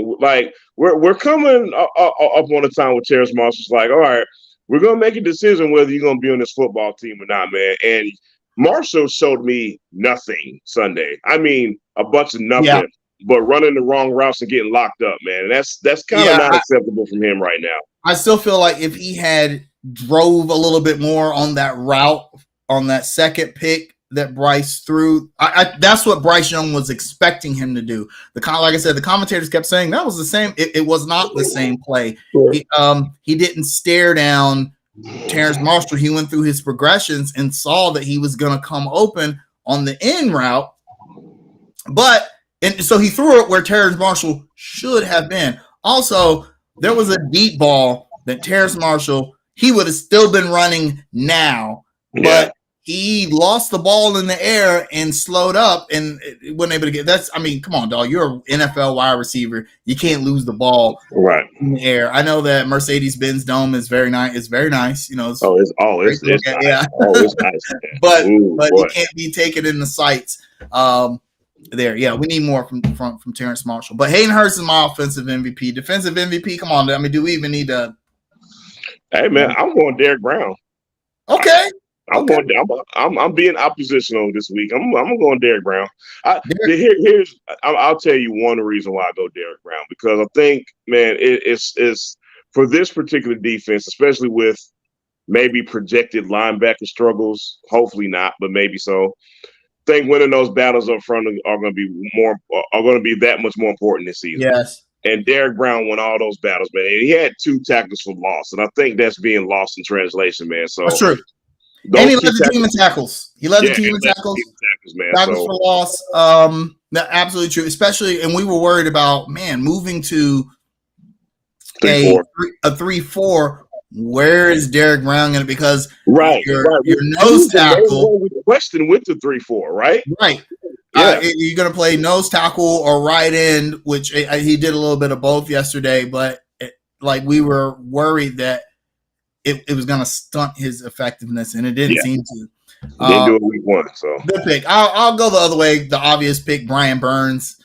we're coming up on a time with Terrace Marshall's like, all right, we're going to make a decision whether you're going to be on this football team or not, man. And Marshall showed me nothing Sunday. I mean, a bunch of nothing. Yeah. But running the wrong routes and getting locked up, man. And that's kind of not acceptable from him right now. I still feel like if he had drove a little bit more on that route, on that second pick that Bryce threw, that's what Bryce Young was expecting him to do. Like I said, the commentators kept saying that was the same. It was not the same play. He didn't stare down Terrace Marshall. He went through his progressions and saw that he was going to come open on the end route. And so he threw it where Terrace Marshall should have been. Also, there was a deep ball that Terrace Marshall, he would have still been running now, but he lost the ball in the air and slowed up and wasn't able to get – come on, dog. You're an NFL wide receiver. You can't lose the ball in the air. I know that Mercedes-Benz Dome is very nice. It's very nice. It's nice. Yeah. It's nice. But it can't be taken in the sights. There, we need more from Terrace Marshall. But Hayden Hurst is my offensive MVP. Defensive MVP, come on. I mean, do we even need to? Hey man, I'm going Derek Brown. Okay. I'm being oppositional this week. I'm going Derek Brown. I'll tell you one reason why I go Derek Brown, because I think, man, it's for this particular defense, especially with maybe projected linebacker struggles. Hopefully not, but maybe so. I think winning those battles up front are going to be that much more important this season. Yes. And Derek Brown won all those battles, man. And he had 2 tackles for loss, and I think that's being lost in translation, man. So that's true. And he led the team in tackles. He led the team in tackles. Tackles for loss. Absolutely true. Especially, and we were worried about, man, moving to a 3-4. Where is Derek Brown going to? Because your nose tackle. Question went to 3-4, right? Right. Yeah. You're going to play nose tackle or right end, which he did a little bit of both yesterday. But we were worried that it was going to stunt his effectiveness, and it didn't seem to. Didn't do it week 1, so good pick. I'll go the other way. The obvious pick, Brian Burns,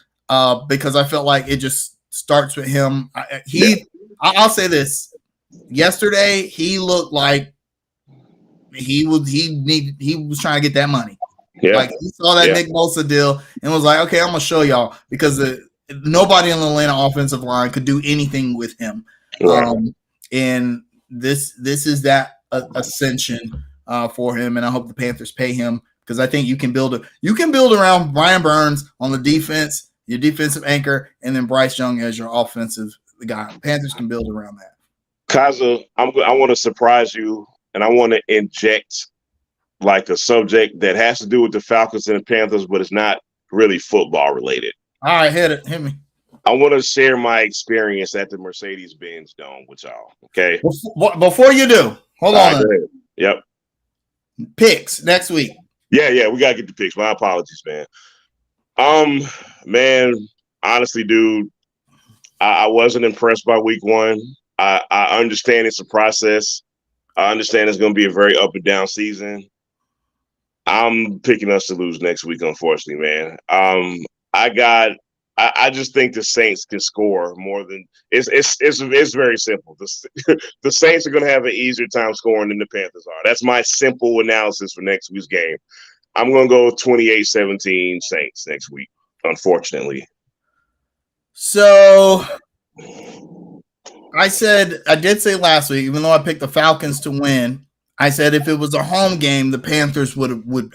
because I felt like it just starts with him. I'll say this. Yesterday, he looked like he was trying to get that money. Yeah. Like he saw that Nick Bosa deal and was like, okay, I'm gonna show y'all, because nobody on the Atlanta offensive line could do anything with him. Right. And this is that ascension for him, and I hope the Panthers pay him because I think you can build around Brian Burns on the defense, your defensive anchor, and then Bryce Young as your offensive guy. Panthers can build around that. Kaza, I want to surprise you, and I want to inject like a subject that has to do with the Falcons and the Panthers, but it's not really football related. All right, hit me. I want to share my experience at the Mercedes-Benz Dome with y'all. Okay. Before you do, hold on. Yep. Picks next week. Yeah, we gotta get the picks. My apologies, man. Man, honestly, dude, I wasn't impressed by week one. I understand it's a process. I understand it's going to be a very up and down season. I'm picking us to lose next week, unfortunately, man. I just think the Saints can score more than it's very simple. The Saints are going to have an easier time scoring than the Panthers are. That's my simple analysis for next week's game. I'm going to go 28-17 Saints next week, unfortunately. So I did say last week, even though I picked the Falcons to win, I said if it was a home game, the Panthers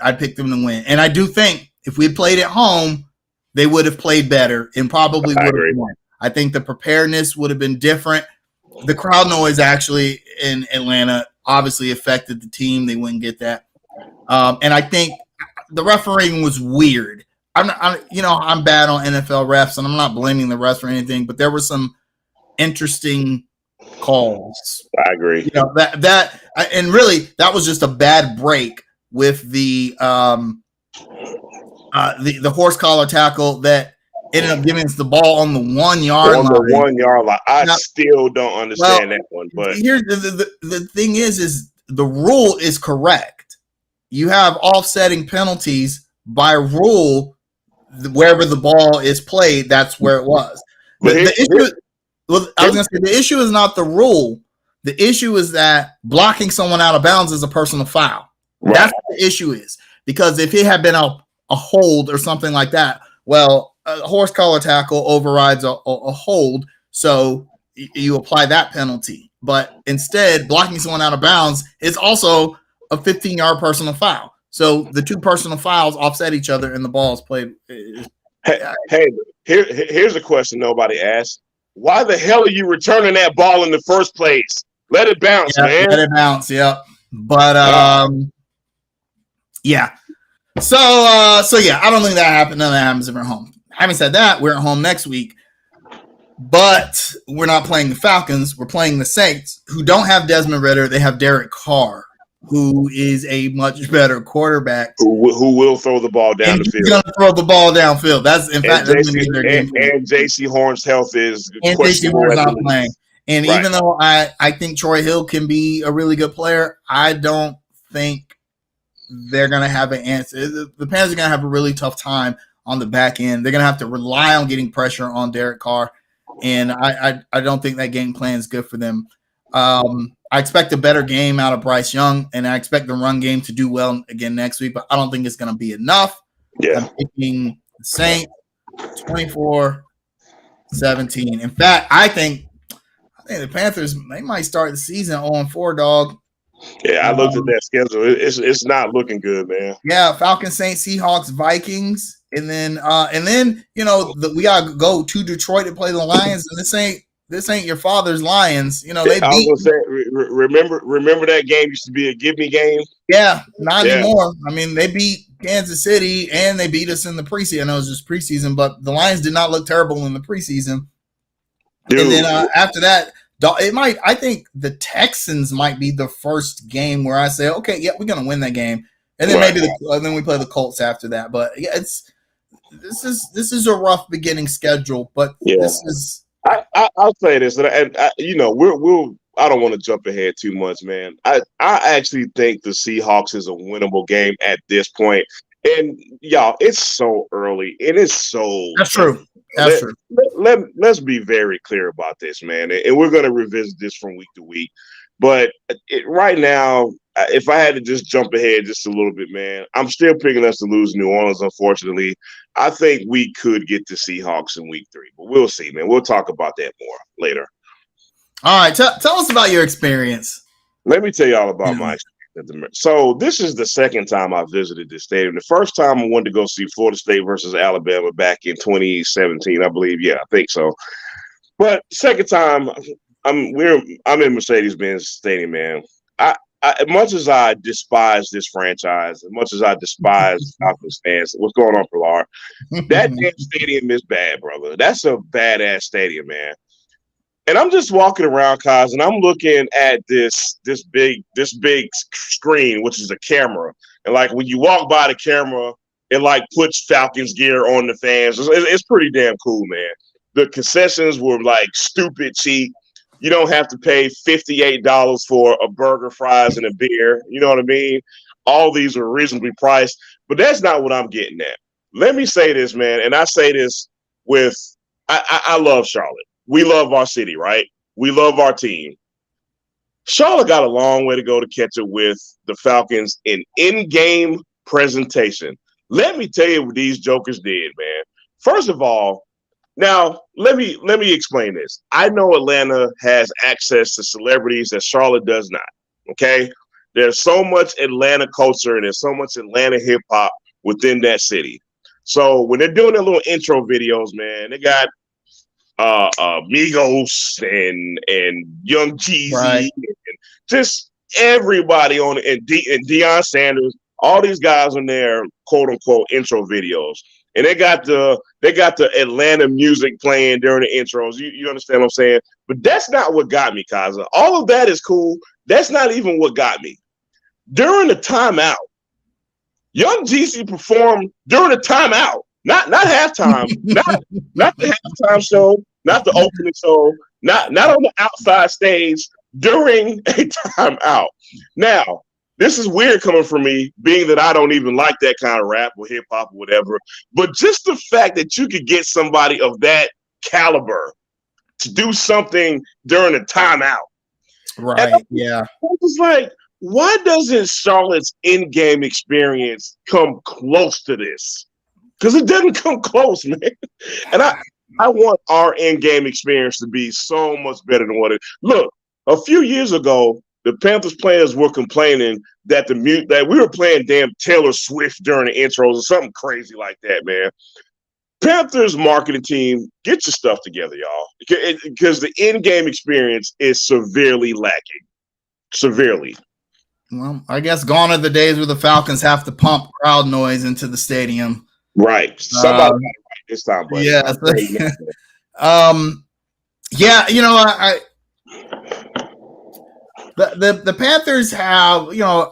I'd pick them to win. And I do think if we played at home, they would have played better and probably would have won. I think the preparedness would have been different. The crowd noise actually in Atlanta obviously affected the team. They wouldn't get that. And I think the refereeing was weird. I'm bad on NFL refs, and I'm not blaming the refs for anything, but there were some interesting calls. I agree. And really that was just a bad break with the horse collar tackle that ended up giving us the ball on the 1 yard line. On the 1 yard line. I still don't understand that one. But here's the thing is the rule is correct. You have offsetting penalties by rule. Wherever the ball is played, that's where it was. The issue is not the rule. The issue is that blocking someone out of bounds is a personal foul. Right. That's what the issue is. Because if it had been a hold or something like that, well, a horse collar tackle overrides a hold, so you apply that penalty. But instead, blocking someone out of bounds is also a 15-yard personal foul. So the two personal fouls offset each other, and the ball is played. Here's a question nobody asked. Why the hell are you returning that ball in the first place? Let it bounce, man. Let it bounce, yeah. But yeah. So yeah, I don't think that happened. None of that happens if we're home. Having said that, we're at home next week, but we're not playing the Falcons. We're playing the Saints, who don't have Desmond Ridder. They have Derek Carr, who is a much better quarterback. Who will throw the ball down the field. He's going to throw the ball downfield. That's in fact and JC Horn's health is questionable. JC Horn's not playing. And right. Even though I think Troy Hill can be a really good player, I don't think they're going to have an answer. The Panthers are going to have a really tough time on the back end. They're going to have to rely on getting pressure on Derek Carr, and I don't think that game plan is good for them. I expect a better game out of Bryce Young, and I expect the run game to do well again next week, but I don't think it's going to be enough. Yeah. I'm picking the Saints 24-17. In fact, I think the Panthers, they might start the season 0-4, dog. Yeah, I looked at that schedule. It's not looking good, man. Yeah, Falcons, Saints, Seahawks, Vikings, and then we gotta go to Detroit to play the Lions, and this ain't your father's Lions. They beat. I was gonna say, remember that game used to be a give me game. Yeah, not anymore. I mean, they beat Kansas City and they beat us in the preseason. I know it was just preseason, but the Lions did not look terrible in the preseason. Dude. And then after that, I think the Texans might be the first game where I say, okay, yeah, we're gonna win that game, and then maybe then we play the Colts after that. But yeah, this is a rough beginning schedule, but this is. I'll say this, and I don't want to jump ahead too much, man. I actually think the Seahawks is a winnable game at this point. And y'all, it's so early. It is so. That's true. True. Let's be very clear about this, man. And we're going to revisit this from week to week. But right now, if I had to just jump ahead just a little bit, man, I'm still picking us to lose New Orleans, unfortunately. I think we could get the Seahawks in week 3, but we'll see, man. We'll talk about that more later. All right. Tell us about your experience. Let me tell you all about my experience. So this is the second time I visited this stadium. The first time I wanted to go see Florida State versus Alabama back in 2017, I believe. Yeah, I think so. But second time, I'm in Mercedes-Benz Stadium, man. As much as I despise this franchise, as much as I despise Falcons fans, what's going on, Pilar? That damn stadium is bad, brother. That's a badass stadium, man. And I'm just walking around, Kaz, and I'm looking at this big screen, which is a camera. And like when you walk by the camera, it like puts Falcons gear on the fans. It's pretty damn cool, man. The concessions were like stupid cheap. You don't have to pay $58 for a burger, fries, and a beer. You know what I mean? All these are reasonably priced, but that's not what I'm getting at. Let me say this, man, and I say this with I love Charlotte. We love our city, right? We love our team. Charlotte got a long way to go to catch up with the Falcons in-game presentation. Let me tell you what these jokers did, man. First of all, now let me explain this. I know Atlanta has access to celebrities that Charlotte does not. Okay? There's so much Atlanta culture and there's so much Atlanta hip-hop within that city. So when they're doing their little intro videos, man, they got Migos and Young Jeezy, right, and just everybody on it, and Deion Sanders, all these guys on their quote unquote intro videos, and they got the Atlanta music playing during the intros. You understand what I'm saying? But that's not what got me, Kaza. All of that is cool. That's not even what got me. During the timeout, Young Jeezy performed during the timeout, not halftime, not the halftime show. Not the opening show, not on the outside stage, during a timeout. Now, this is weird coming from me, being that I don't even like that kind of rap or hip hop or whatever. But just the fact that you could get somebody of that caliber to do something during a timeout. Right. Yeah. It's like, why doesn't Charlotte's in-game experience come close to this? Because it doesn't come close, man. And I want our in-game experience to be so much better than what it. Look, a few years ago, the Panthers players were complaining that that we were playing damn Taylor Swift during the intros or something crazy like that, man. Panthers marketing team, get your stuff together, y'all, because the in-game experience is severely lacking. Severely. Well, I guess gone are the days where the Falcons have to pump crowd noise into the stadium. Right. Somebody this time, buddy. Yeah. Yeah, you know, the Panthers have, you know,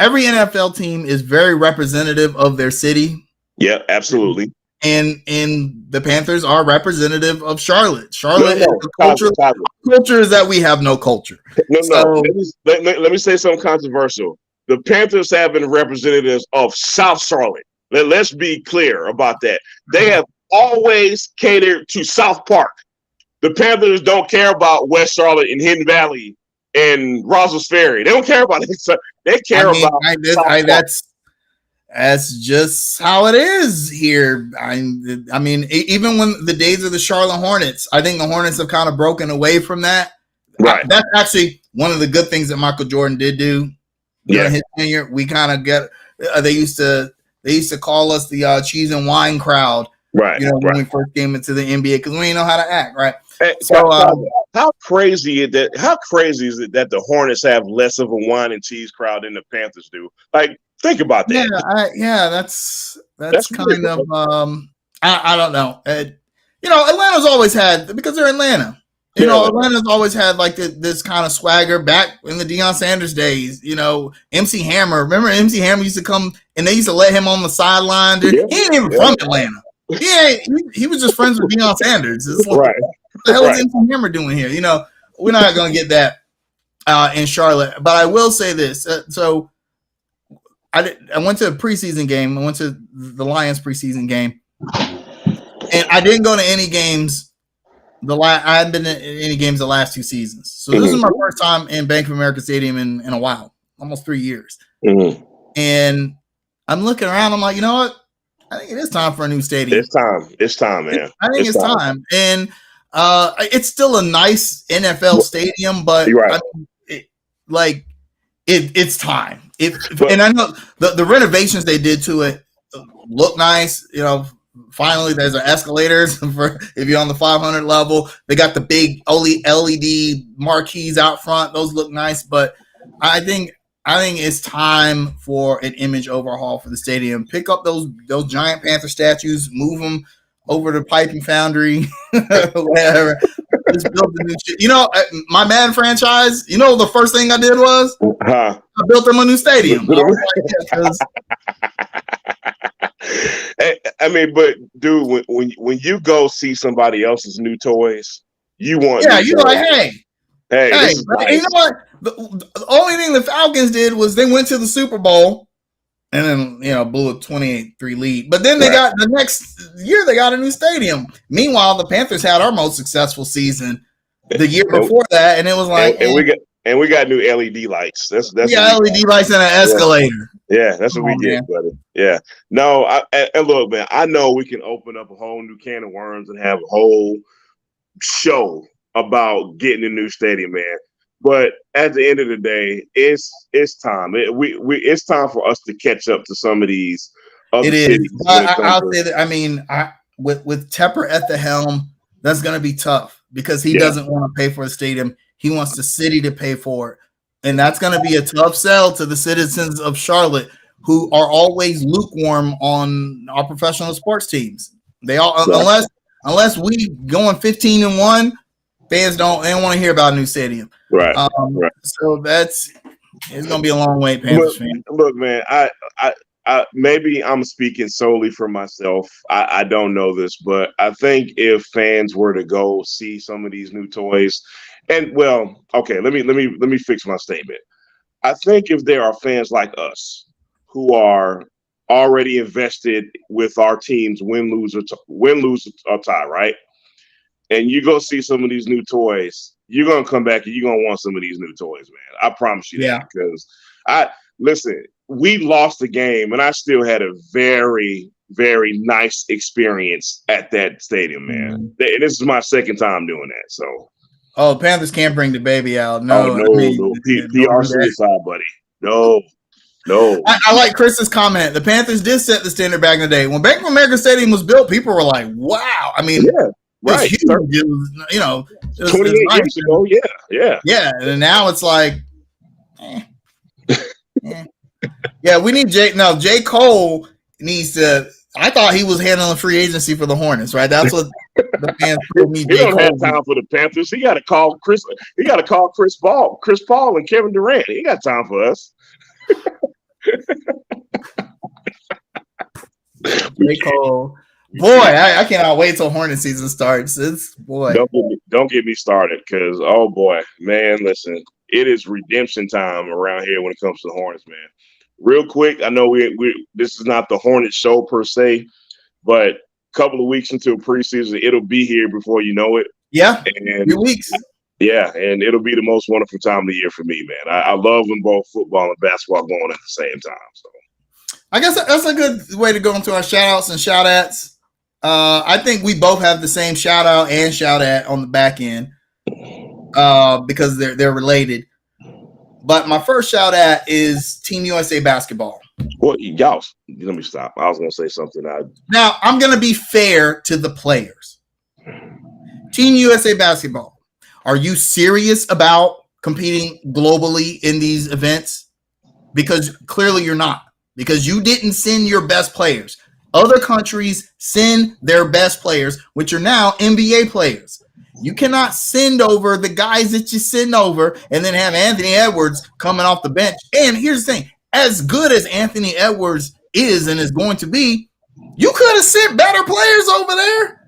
every NFL team is very representative of their city. Yeah, absolutely. And the Panthers are representative of Charlotte. Charlotte is the culture is that we have no culture. No. Let me say something controversial. The Panthers have been representatives of South Charlotte. Let's be clear about that. They have always catered to South Park. The Panthers don't care about West Charlotte and Hidden Valley and Rossell's Ferry. They don't care about it. They care about that's just how it is here. I mean, even when the days of the Charlotte Hornets, I think the Hornets have kind of broken away from that. Right. That's actually one of the good things that Michael Jordan did do during his tenure. We kind of get they used to call us the cheese and wine crowd, right? You know, when we first came into the NBA because we didn't know how to act, right? Hey, so, how crazy is that? How crazy is it that the Hornets have less of a wine and cheese crowd than the Panthers do? Like, think about that. That's kind weird, of I don't know. You know, Atlanta's always had, because they're Atlanta. You know, Atlanta's always had like this kind of swagger back in the Deion Sanders days. You know, MC Hammer. Remember MC Hammer used to come and they used to let him on the sideline. He ain't even from Atlanta. He was just friends with Deion Sanders. It's like, right. What the hell is MC Hammer doing here? You know, we're not going to get that in Charlotte. But I will say this. So I went to a preseason game. I went to the Lions preseason game. And I didn't go to any games I haven't been in any games the last 2 seasons. So this is Mm-hmm. my first time in Bank of America Stadium in a while, almost 3 years. Mm-hmm. And I'm looking around. I'm like, you know what? I think it is time for a new stadium. It's time. It's time, man. I think it's time. And it's still a nice NFL stadium, but You're right. It's time. And I know the renovations they did to it look nice. You know, finally there's an escalators for if you're on the 500 level. They got the big LED marquees out front. Those look nice, but I think it's time for an image overhaul for the stadium. Pick up those giant Panther statues, move them over to Pipe and Foundry, whatever. Just build the new shit. You know, my Madden franchise. You know, the first thing I did was I built them a new stadium. I mean, but dude, when you go see somebody else's new toys, you want you're like, hey, nice. You know what? The only thing the Falcons did was they went to the Super Bowl and then blew a 28-3 lead. But then they got the next year they got a new stadium. Meanwhile, the Panthers had our most successful season the year before that, and it was like we got new LED lights. That's LED lights and an escalator. Yeah, that's what we get, buddy. Yeah. No, and look, man, I know we can open up a whole new can of worms and have a whole show about getting a new stadium, man. But at the end of the day, it's time. It's time for us to catch up to some of these other cities. I'll say that. I mean, with Tepper at the helm, that's going to be tough because he doesn't want to pay for a stadium. He wants the city to pay for it, and that's going to be a tough sell to the citizens of Charlotte, who are always lukewarm on our professional sports teams. They all unless we going 15-1. Fans don't want to hear about a new stadium. Right. So it's gonna be a long wait, Panthers fan. Look, man, I maybe I'm speaking solely for myself. I don't know this, but I think if fans were to go see some of these new toys, and okay, let me fix my statement. I think if there are fans like us who are already invested with our teams, win, lose, or tie, right? And you go see some of these new toys, you're gonna come back and you're gonna want some of these new toys, man. I promise you that. Because listen, we lost the game and I still had a very, very nice experience at that stadium, man. Mm-hmm. And this is my second time doing that. So Panthers can't bring the baby out. No. PR suicide, buddy. No. I like Chris's comment. The Panthers did set the standard back in the day. When Bank of America Stadium was built, people were like, wow. I mean, right. Huge. It was, 28 years ago. Yeah. And now it's like, Yeah, we need J. Cole needs to. I thought he was handling free agency for the Hornets, right? That's what the fans told me. He don't have time for the Panthers. He got to call Chris. He got to call Chris Paul, and Kevin Durant. He got time for us. J. Cole. Boy, I cannot wait till Hornet season starts. Don't get me started because oh boy, man, listen, it is redemption time around here when it comes to the Hornets, man. Real quick, I know we this is not the Hornet show per se, but a couple of weeks into preseason, it'll be here before you know it. Yeah, and 3 weeks. Yeah, and it'll be the most wonderful time of the year for me, man. I love when both football and basketball going at the same time. So I guess that's a good way to go into our shout outs and shout outs. I think we both have the same shout out and shout out on the back end because they're related. But my first shout out is Team USA basketball. Well, y'all, let me stop. I was going to say something. Now, I'm going to be fair to the players. Team USA basketball, are you serious about competing globally in these events? Because clearly you're not. Because you didn't send your best players. Other countries send their best players, which are now NBA players. You cannot send over the guys that you send over and then have Anthony Edwards coming off the bench. And here's the thing. As good as Anthony Edwards is and is going to be, you could have sent better players over there.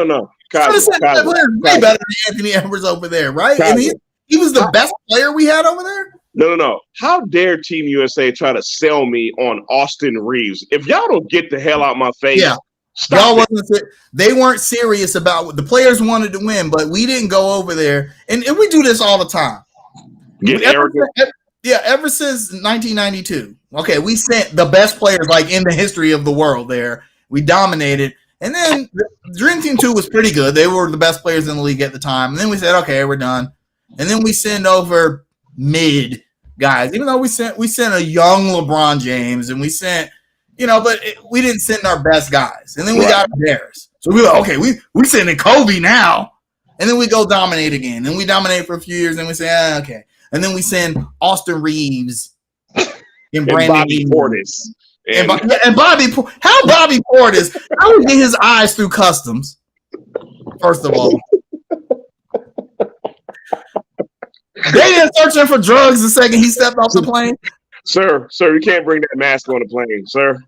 No. Way better than Anthony Edwards over there, right? And he was the best player we had over there. No. How dare Team USA try to sell me on Austin Reeves? If y'all don't get the hell out my face, Stop it. They weren't serious about what the players wanted to win, but we didn't go over there. And we do this all the time. Ever since 1992. Okay, we sent the best players like in the history of the world there. We dominated. And then the Dream Team 2 was pretty good. They were the best players in the league at the time. And then we said, okay, we're done. And then we send over mid guys, even though we sent a young LeBron James and we sent, but we didn't send our best guys. And then we got theirs. So we were like, okay, we sending Kobe now. And then we go dominate again. And we dominate for a few years and we say, okay. And then we send Austin Reeves and Brandon Bobby Portis. And Bobby Portis, how would get his eyes through customs? First of all. They didn't search him for drugs the second he stepped off the plane. Sir, you can't bring that mask on the plane, sir.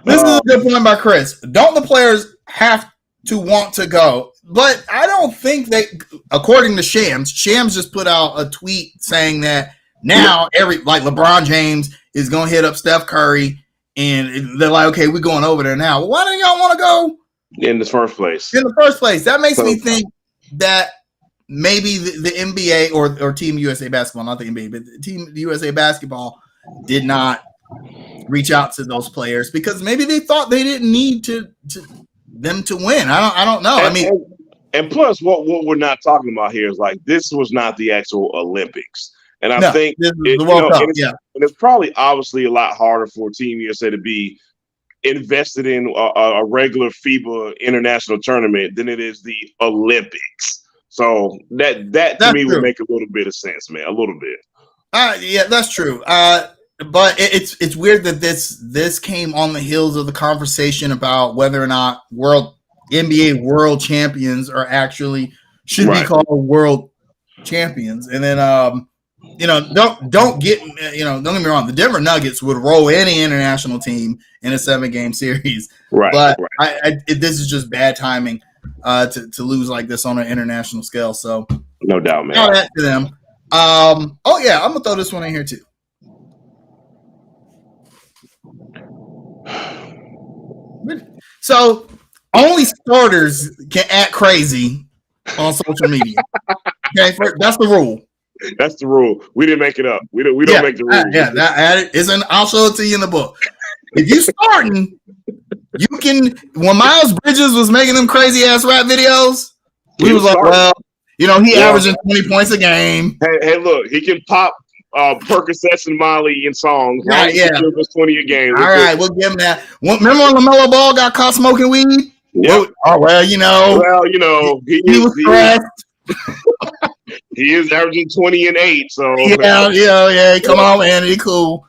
This is a good point by Chris. Don't the players have to want to go? But I don't think according to Shams just put out a tweet saying that now LeBron James is going to hit up Steph Curry. And they're like, okay, we're going over there now. Well, why don't y'all want to go? In the first place. That makes me think that maybe the NBA or Team USA Basketball, not the NBA, but the Team USA Basketball did not reach out to those players because maybe they thought they didn't need them to win. I don't know. And plus, what we're not talking about here is like this was not the actual Olympics. And I think the World Cup, and it's probably obviously a lot harder for Team USA to be invested in a regular FIBA international tournament than it is the Olympics. So that to me would make a little bit of sense, man. A little bit. Yeah, that's true. But it's weird that this came on the heels of the conversation about whether or not NBA world champions should be called world champions, and then don't get me wrong. The Denver Nuggets would roll any international team in a 7-game series, right? But this is just bad timing to lose like this on an international scale. So no doubt, man. Shout out to them. I'm gonna throw this one in here too. So only starters can act crazy on social media. Okay, that's the rule. That's the rule. We didn't make it up. We don't make the rules. I'll show it to you in the book. If you starting, you can. When Miles Bridges was making them crazy ass rap videos, we was like, well, he averaging 20 points a game. Hey, look, he can pop Percocets and Molly in songs. Right, yeah. Give us 20 a game. All right, we'll give him that. Remember when LaMelo Ball got caught smoking weed? Yep. Well, he was stressed. He is averaging 20 and 8. So yeah. Come on, man, he cool.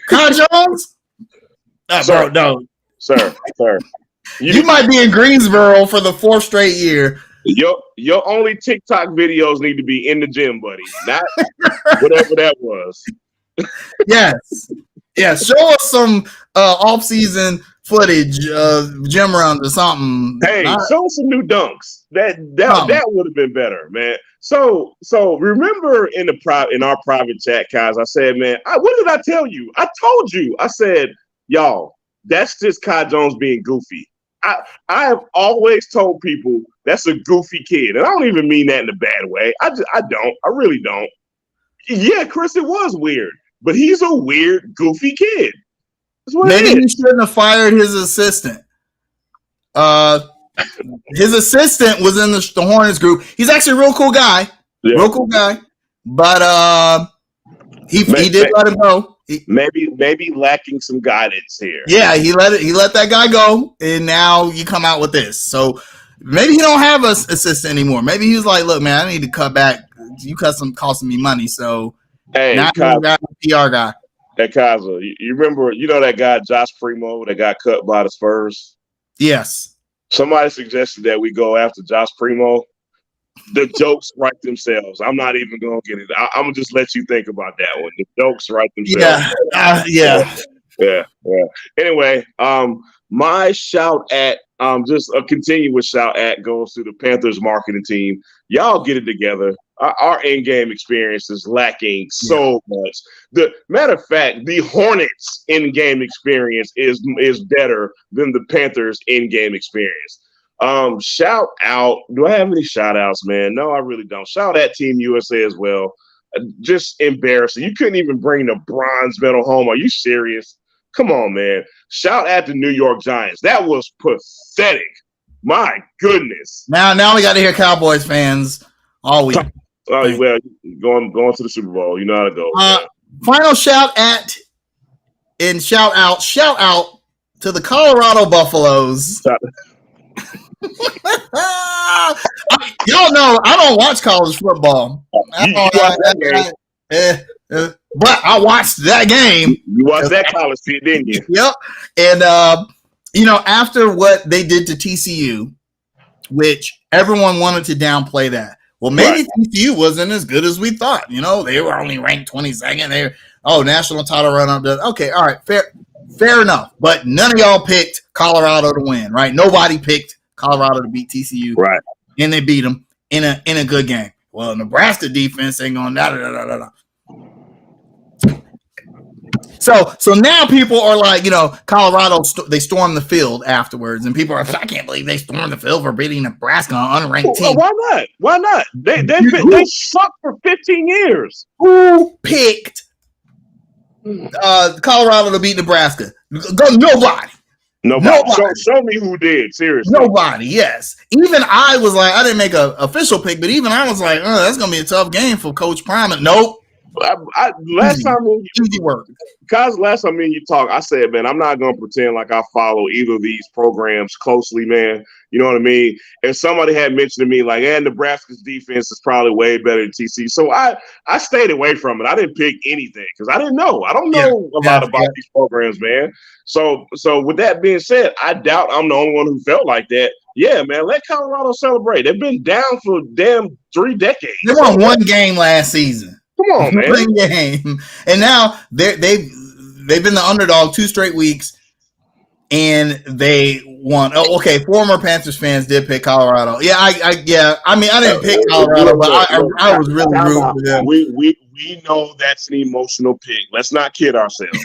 Con Jones? Sir, no, sir. You might be in Greensboro for the 4th straight year. Your only TikTok videos need to be in the gym, buddy. Not whatever that was. Yes. Yeah. Show us some off-season footage, gym runs or something. Hey, show us some new dunks. That would have been better, man. So remember in our private chat, guys, I said, man, what did I tell you? I told you. I said, y'all, that's just Kai Jones being goofy. I have always told people that's a goofy kid, and I don't even mean that in a bad way. I really don't. Yeah, Chris, it was weird, but he's a weird, goofy kid. Maybe he shouldn't have fired his assistant. His assistant was in the Hornets group. He's actually a real cool guy. Yeah. Real cool guy. But he did let him go. Maybe lacking some guidance here. Yeah, he let that guy go, and now you come out with this. So maybe he don't have an assistant anymore. Maybe he was like, "Look, man, I need to cut back. You costing me money." So now you got a PR guy. Hey, Kaza, you remember? That guy Josh Primo that got cut by the Spurs? Yes. Somebody suggested that we go after Josh Primo. The jokes write themselves. I'm not even gonna get it. I'm gonna just let you think about that one. The jokes write themselves. Yeah. Yeah. Anyway, My shout at, just a continuous shout at goes to the Panthers marketing team. Y'all get it together. Our in-game experience is lacking so much. The matter of fact, the Hornets in-game experience is better than the Panthers in-game experience. Shout out. Do I have any shout outs, man? No, I really don't. Shout at Team USA as well. Just embarrassing. You couldn't even bring the bronze medal home. Are you serious? Come on, man. Shout out to New York Giants. That was pathetic. My goodness. Now we got to hear Cowboys fans all week. Oh, well, going to the Super Bowl. You know how to go. Final shout out to the Colorado Buffaloes. Y'all know I don't watch college football. But I watched that game. You watched that college shit, didn't you? Yep. And after what they did to TCU, which everyone wanted to downplay that. Well, maybe TCU wasn't as good as we thought. You know, they were only ranked 22nd. They were, national title run-up. Okay, all right, fair enough. But none of y'all picked Colorado to win, right? Nobody picked Colorado to beat TCU, right? And they beat them in a good game. Well, Nebraska defense ain't going da. So now people are like, Colorado, they stormed the field afterwards, and people are like, I can't believe they stormed the field for beating Nebraska on an unranked team. Why not? They sucked for 15 years. Who picked Colorado to beat Nebraska? Nobody. Show me who did. Seriously, nobody. Yes, even I was like, I didn't make an official pick, but even I was like, that's gonna be a tough game for Coach Prime. Nope. Last time easy work. Cause last time you talk, I said, man, I'm not gonna pretend like I follow either of these programs closely, man. You know what I mean? If somebody had mentioned to me like, Nebraska's defense is probably way better than TC, so I stayed away from it. I didn't pick anything because I didn't know. I don't know a lot about these programs, man. So with that being said, I doubt I'm the only one who felt like that. Yeah, man, let Colorado celebrate. They've been down for damn 3 decades. They won one game last season. Come on, man. One game. And now they've been the underdog 2 straight weeks, and they won. Oh, okay. Former Panthers fans did pick Colorado. Yeah, I mean, I didn't pick Colorado, but I was really rooting for them. We know that's an emotional pick. Let's not kid ourselves.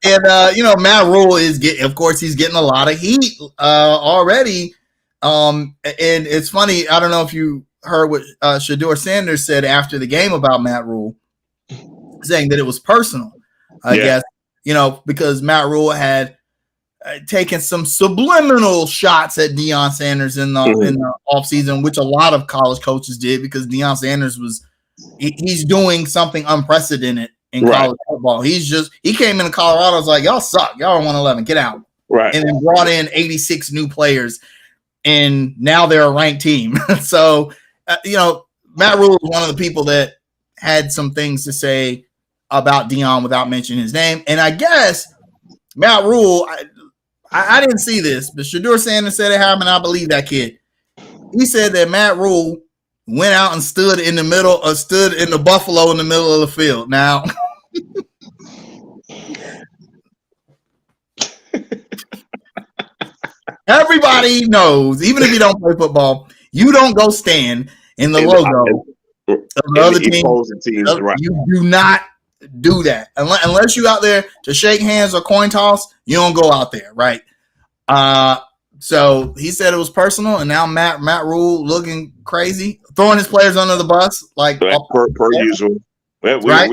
And Matt Rule he's getting a lot of heat already. And it's funny. I don't know if you heard what Shedeur Sanders said after the game about Matt Rule, saying that it was personal. I guess because Matt Rule had taken some subliminal shots at Deion Sanders in the offseason, which a lot of college coaches did, because Deion Sanders he's doing something unprecedented in college football. He came into Colorado, was like, y'all suck, y'all are 111, get out, right? And then brought in 86 new players, and now they're a ranked team. So Matt Rule is one of the people that had some things to say about Deion without mentioning his name. And I guess Matt Rule, I didn't see this, but Shedeur Sanders said it happened. I believe that kid. He said that Matt Rule went out and stood in the Buffalo in the middle of the field. Now, everybody knows, even if you don't play football, you don't go stand in the logo of the other team. Right. You do not do that unless you out there to shake hands or coin toss. You don't go out there, right? So he said it was personal, and now Matt Rule looking crazy, throwing his players under the bus, like per usual. Right?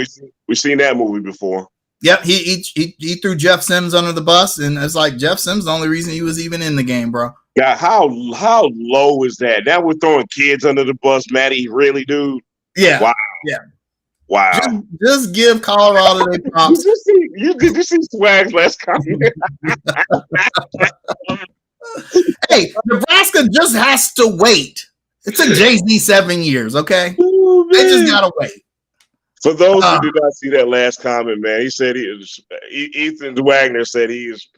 We've seen that movie before. Yep, he threw Jeff Sims under the bus, and it's like Jeff Sims the only reason he was even in the game, bro. God, how low is that? Now we're throwing kids under the bus, Matty. Really, dude? Yeah. Wow. Yeah. Wow. Just give Colorado their props. Did you see Swag's last comment? Hey, Nebraska just has to wait. It took Jay-Z 7 years, okay? Ooh, they just gotta wait. For those who did not see that last comment, man, he said Ethan Wagner said he is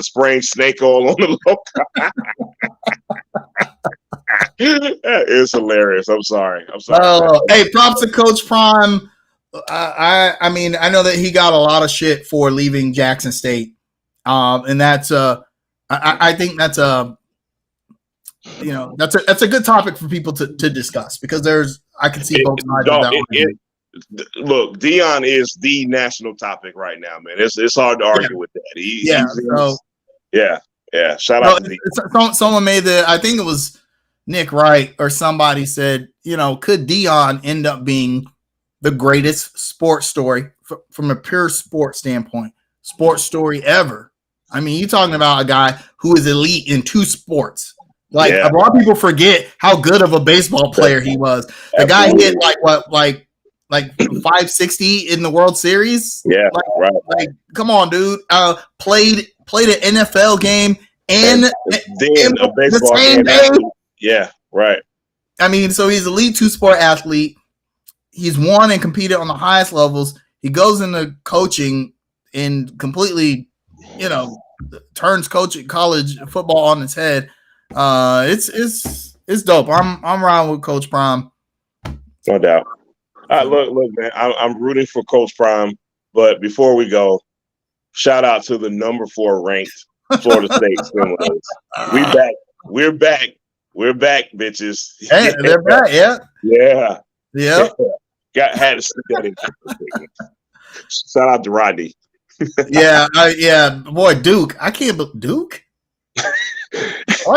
spraying snake oil on the logo. It's hilarious. I'm sorry. Hey, props to Coach Prime. I mean, I know that he got a lot of shit for leaving Jackson State. And that's I think that's that's a good topic for people to discuss because I can see both sides of that. Look, Dion is the national topic right now, man. It's hard to argue with that. Shout out to Dion. Someone made I think it was Nick Wright or somebody said, could Dion end up being the greatest sports story from a pure sports standpoint, sports story ever? I mean, you're talking about a guy who is elite in 2 sports. Like a lot of people forget how good of a baseball player he was. The guy hit like 560 in the World Series. Yeah, like come on, dude. Played an NFL game and then a baseball game. Yeah, right. I mean, so he's an elite 2-sport athlete. He's won and competed on the highest levels. He goes into coaching and completely, turns coaching college football on its head. It's dope. I'm riding with Coach Prime. No doubt. Look, man. I'm rooting for Coach Prime, but before we go, shout out to the number 4 ranked Florida State Seminoles. We're back, bitches. Hey, they're back. Yeah. Had to stick that in. Shout out to Rodney. Boy, Duke. I can't believe Duke. I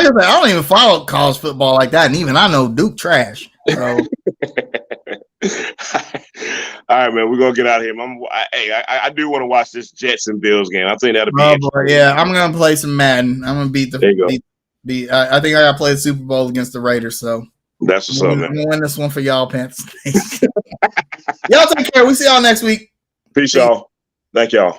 don't even follow college football like that, and even I know Duke trash. So. All right, man, we're gonna get out of here. I do want to watch this Jets and Bills game. I think that'll be. I'm gonna play some Madden. I'm gonna beat the. I think I gotta play the Super Bowl against the Raiders. So that's what's up, man. I'm gonna win this one for y'all, Panthers. Y'all take care. We see y'all next week. Peace, y'all. Thank y'all.